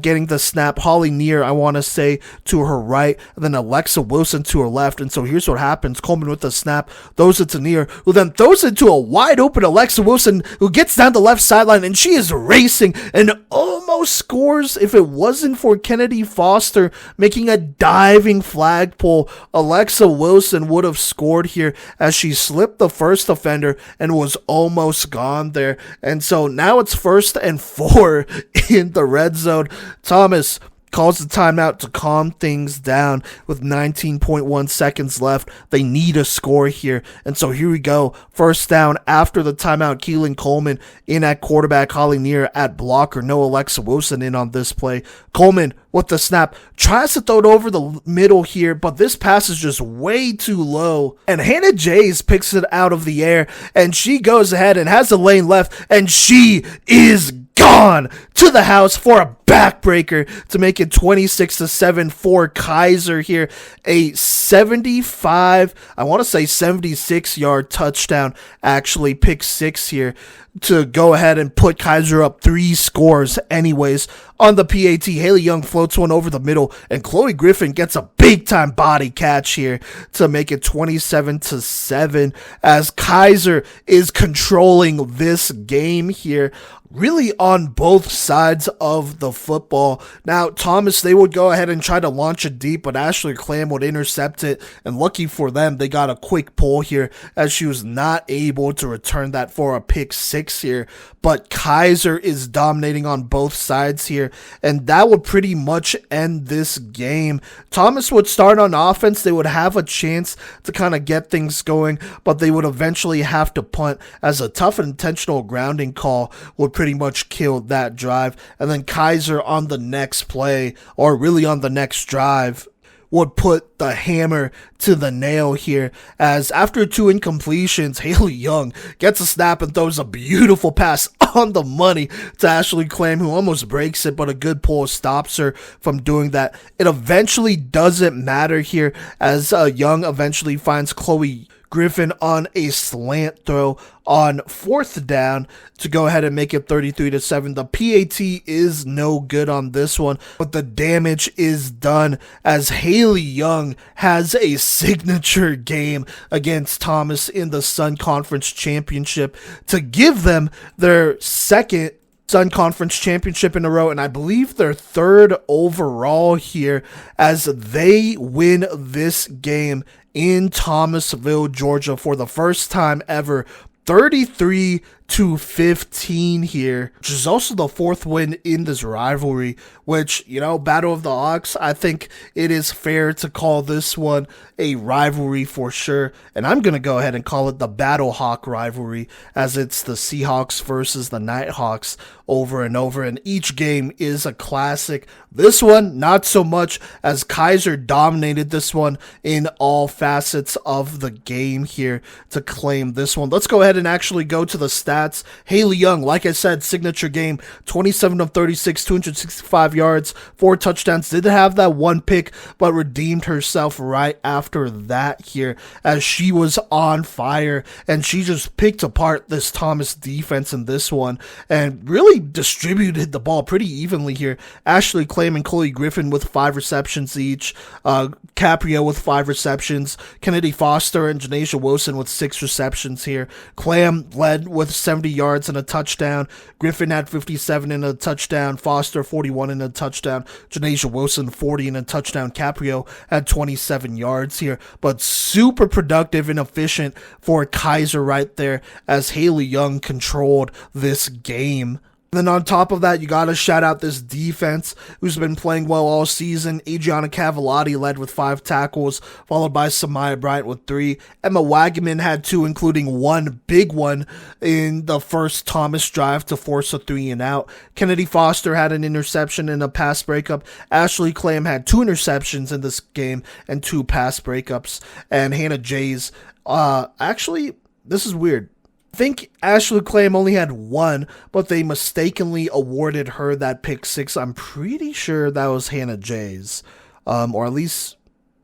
getting the snap, Holly Neer, I want to say, to her right, and then Alexa Wilson to her left. And so here's what happens. Coleman with the snap, throws it to Neer, who then throws it to a wide open Alexa Wilson, who gets down the left sideline, and she is racing and almost scores if it wasn't for Kennedy Foster making a diving flagpole. Alexa Wilson would have scored here as she slipped the first defender and was almost gone there. And so now it's 1st and 4 in the red zone. Thomas calls the timeout to calm things down with 19.1 seconds left. They need a score here. And so here we go. 1st down after the timeout. Keelan Coleman in at quarterback. Holly Neer at blocker. No Alexa Wilson in on this play. Coleman with the snap tries to throw it over the middle here, but this pass is just way too low. And Hannah Jays picks it out of the air, and she goes ahead and has the lane left, and she is gone to the house for a backbreaker to make it 26-7 for Kaiser here. A 76-yard touchdown, actually pick 6 here to go ahead and put Kaiser up 3 scores anyways. On the PAT, Haley Young floats one over the middle, and Chloe Griffin gets a big-time body catch here to make it 27-7 as Kaiser is controlling this game here, really on both sides of the football. Now, Thomas, they would go ahead and try to launch it deep, but Ashley Clam would intercept it, and lucky for them, they got a quick pull here as she was not able to return that for a pick 6 here. But Kaiser is dominating on both sides here, and that would pretty much end this game. Thomas would start on offense. They would have a chance to kind of get things going, but they would eventually have to punt as a tough and intentional grounding call would pretty much kill that drive. And then Kaiser on the next play, or really on the next drive, would put the hammer to the nail here, as after 2 incompletions, Haley Young gets a snap and throws a beautiful pass on the money to Ashley Clam, who almost breaks it, but a good pull stops her from doing that. It eventually doesn't matter here, as Young eventually finds Chloe Griffin on a slant throw on 4th down to go ahead and make it 33-7. The PAT is no good on this one, but the damage is done as Haley Young has a signature game against Thomas in the Sun Conference Championship to give them their 2nd Sun Conference Championship in a row, and I believe their 3rd overall here, as they win this game in Thomasville, Georgia for the first time ever, 33-15 here, which is also the 4th win in this rivalry, which, you know, Battle of the Hawks, I think it is fair to call this one a rivalry for sure, and I'm going to go ahead and call it the Battle Hawk rivalry, as it's the Seahawks versus the Nighthawks over and over, and each game is a classic. This one, not so much, as Kaiser dominated this one in all facets of the game here to claim this one. Let's go ahead and actually go to the stats. Haley Young, like I said, signature game, 27 of 36, 265 yards, 4 touchdowns. Did have that 1 pick, but redeemed herself right after that here, as she was on fire, and she just picked apart this Thomas defense in this one, and really distributed the ball pretty evenly here. Ashley Clam and Chloe Griffin with 5 receptions each, Caprio with 5 receptions, Kennedy Foster and Janasia Wilson with 6 receptions here. Clam led with 70 yards and a touchdown. Griffin had 57 and a touchdown. Foster 41 and a touchdown. Janasia Wilson 40 and a touchdown. Caprio had 27 yards here, but super productive and efficient for Kaiser right there as Haley Young controlled this game. Then on top of that, you got to shout out this defense who's been playing well all season. Adriana Cavallati led with 5 tackles, followed by Samaya Bryant with 3. Emma Wagaman had 2, including one big one in the first Thomas drive to force a 3 and out. Kennedy Foster had an interception and a pass breakup. Ashley Clam had 2 interceptions in this game and 2 pass breakups. And Hannah Jays, actually, this is weird. I think Ashley Clam only had 1, but they mistakenly awarded her that pick 6. I'm pretty sure that was Hannah Jay's. Or at least,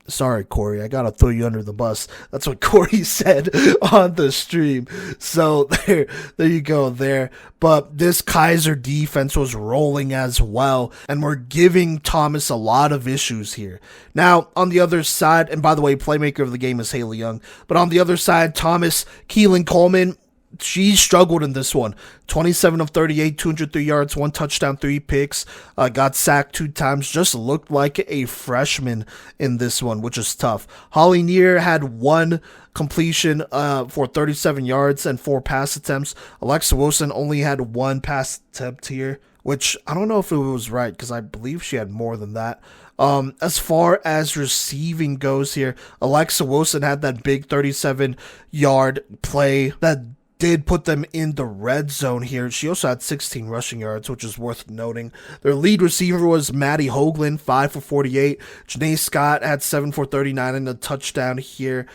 sorry, Corey, I gotta throw you under the bus. That's what Corey said on the stream. So there you go there. But this Kaiser defense was rolling as well, and we're giving Thomas a lot of issues here. Now, on the other side, and by the way, playmaker of the game is Haley Young, but on the other side, Thomas Keelan Coleman, she struggled in this one. 27 of 38, 203 yards, 1 touchdown, 3 picks. Got sacked 2 times. Just looked like a freshman in this one, which is tough. Holly Neer had 1 completion for 37 yards and 4 pass attempts. Alexa Wilson only had 1 pass attempt here, which I don't know if it was right because I believe she had more than that. As far as receiving goes here, Alexa Wilson had that big 37-yard play that did put them in the red zone here. She also had 16 rushing yards, which is worth noting. Their lead receiver was Maddie Hoagland, 5 for 48. Janae Scott had 7 for 39 and a touchdown here.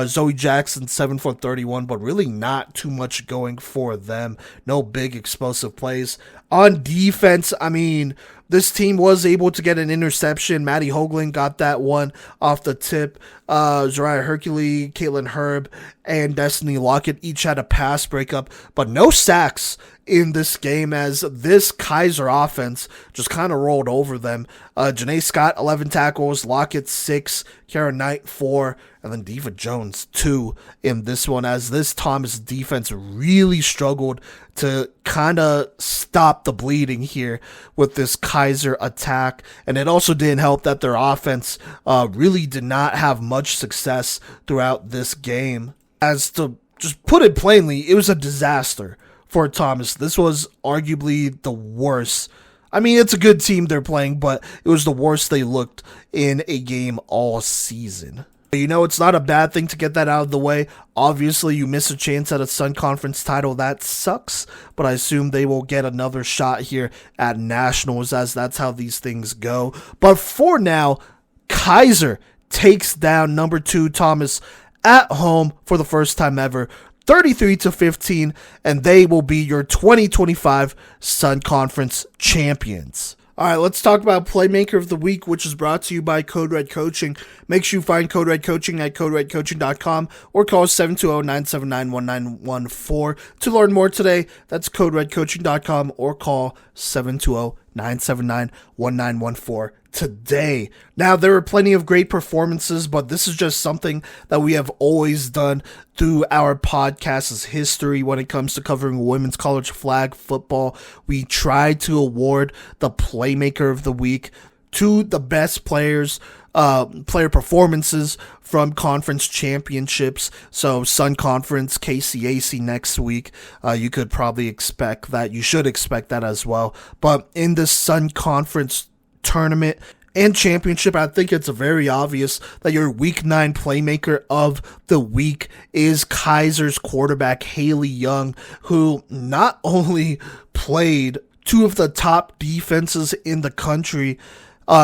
Zoe Jackson, 7 for 31, but really not too much going for them. No big explosive plays. On defense, I mean, this team was able to get an interception. Maddie Hoagland got that one off the tip. Zariah Hercule, Caitlin Herb, and Destiny Lockett each had a pass breakup, but no sacks in this game as this Kaiser offense just kind of rolled over them. Janae Scott, 11 tackles, Lockett, 6, Kara Knight, 4, and then Diva Jones, 2 in this one as this Thomas defense really struggled to kind of stop the bleeding here with this Kaiser attack. And it also didn't help that their offense really did not have much success throughout this game. As to just put it plainly, it was a disaster for Thomas. This was arguably the worst. I mean, it's a good team they're playing, but it was the worst they looked in a game all season. You know, it's not a bad thing to get that out of the way. Obviously, you miss a chance at a Sun Conference title. That sucks, but I assume they will get another shot here at Nationals as that's how these things go. But for now, Kaiser takes down number 2 Thomas at home for the first time ever, 33-15, and they will be your 2025 Sun Conference champions. All right, let's talk about Playmaker of the Week, which is brought to you by Code Red Coaching. Make sure you find Code Red Coaching at CodeRedCoaching.com or call 720-979-1914 to learn more today. That's CodeRedCoaching.com or call 720-979-1914 today. Now, there are plenty of great performances, but this is just something that we have always done through our podcast's history when it comes to covering women's college flag football. We try to award the Playmaker of the Week to the best players, player performances from conference championships. So Sun Conference, KCAC next week. You could probably expect that. You should expect that as well. But in this Sun Conference tournament and championship, I think it's very obvious that your week 9 playmaker of the week is Kaiser's quarterback Haley Young, who not only played 2 of the top defenses in the country,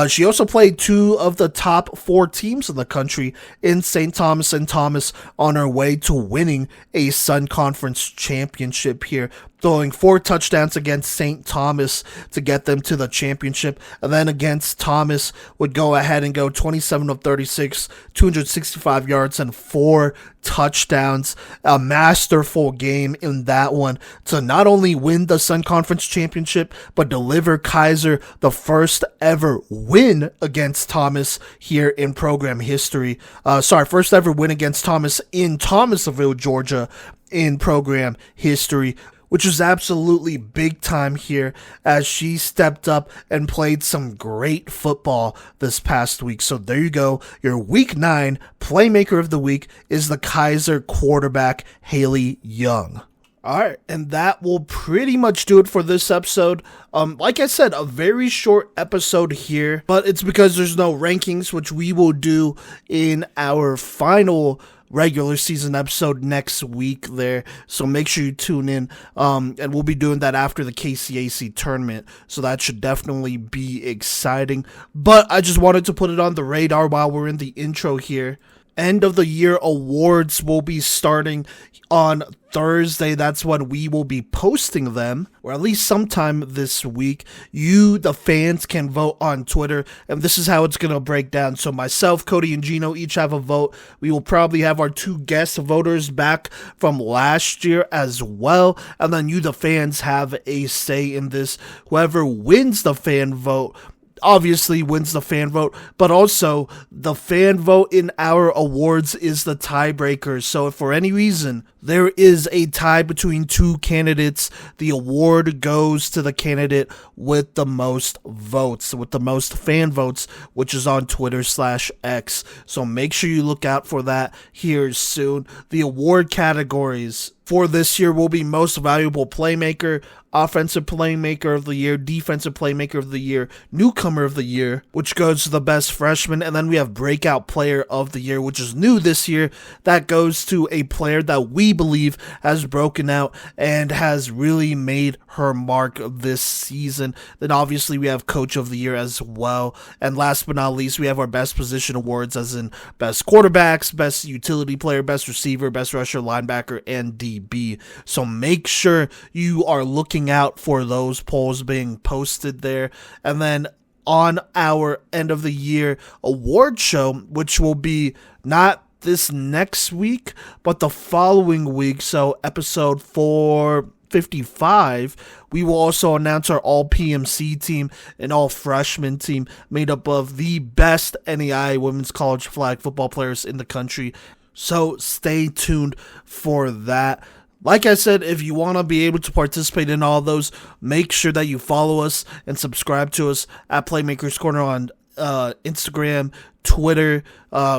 she also played 2 of the top 4 teams in the country in St. Thomas and Thomas on her way to winning a Sun Conference championship here, throwing 4 touchdowns against St. Thomas to get them to the championship, and then against Thomas would go ahead and go 27 of 36, 265 yards and 4 touchdowns. A masterful game in that one to not only win the Sun Conference championship, but deliver Kaiser the first ever win against Thomas here in program history. First ever win against Thomas in Thomasville, Georgia in program history. which is absolutely big time here as she stepped up and played some great football this past week. So there you go. Your Week 9 Playmaker of the Week is the Kaiser quarterback, Haley Young. All right, and that will pretty much do it for this episode. Like I said, a very short episode here, but it's because there's no rankings, which we will do in our final regular season episode next week there. So make sure you tune in, and we'll be doing that after the KCAC tournament. So that should definitely be exciting. But I just wanted to put it on the radar while we're in the intro here. End of the year awards will be starting on Thursday. That's when we will be posting them, or at least sometime this week. You, the fans, can vote on Twitter, and this is how it's going to break down. So myself, Kodey, and Gino each have a vote. We will probably have our 2 guest voters back from last year as well, and then you, the fans, have a say in this. Whoever wins the fan vote obviously wins the fan vote, but also the fan vote in our awards is the tiebreaker. So if for any reason there is a tie between 2 candidates, the award goes to the candidate with the most votes, with the most fan votes, which is on Twitter/X. So make sure you look out for that here soon. The award categories for this year will be Most Valuable Playmaker, Offensive Playmaker of the Year, Defensive Playmaker of the Year, Newcomer of the Year, which goes to the Best Freshman, and then we have Breakout Player of the Year, which is new this year. That goes to a player that we believe has broken out and has really made her mark this season. Then obviously we have Coach of the Year as well, and last but not least, we have our Best Position Awards, as in Best Quarterbacks, Best Utility Player, Best Receiver, Best Rusher, Linebacker, and DB. So make sure you are looking out for those polls being posted there. And then on our end of the year award show, which will be not this next week, but the following week, so episode 455, we will also announce our all PMC team and all freshman team made up of the best NAIA women's college flag football players in the country. So stay tuned for that. Like I said, if you want to be able to participate in all those, make sure that you follow us and subscribe to us at Playmakers Corner on Instagram, Twitter,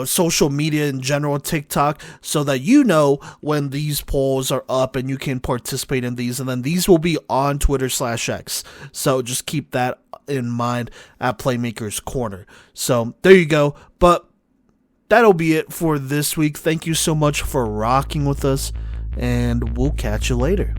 social media in general, TikTok, so that you know when these polls are up and you can participate in these. And then these will be on Twitter/X. So just keep that in mind at Playmakers Corner. So there you go. But that'll be it for this week. Thank you so much for rocking with us, and we'll catch you later.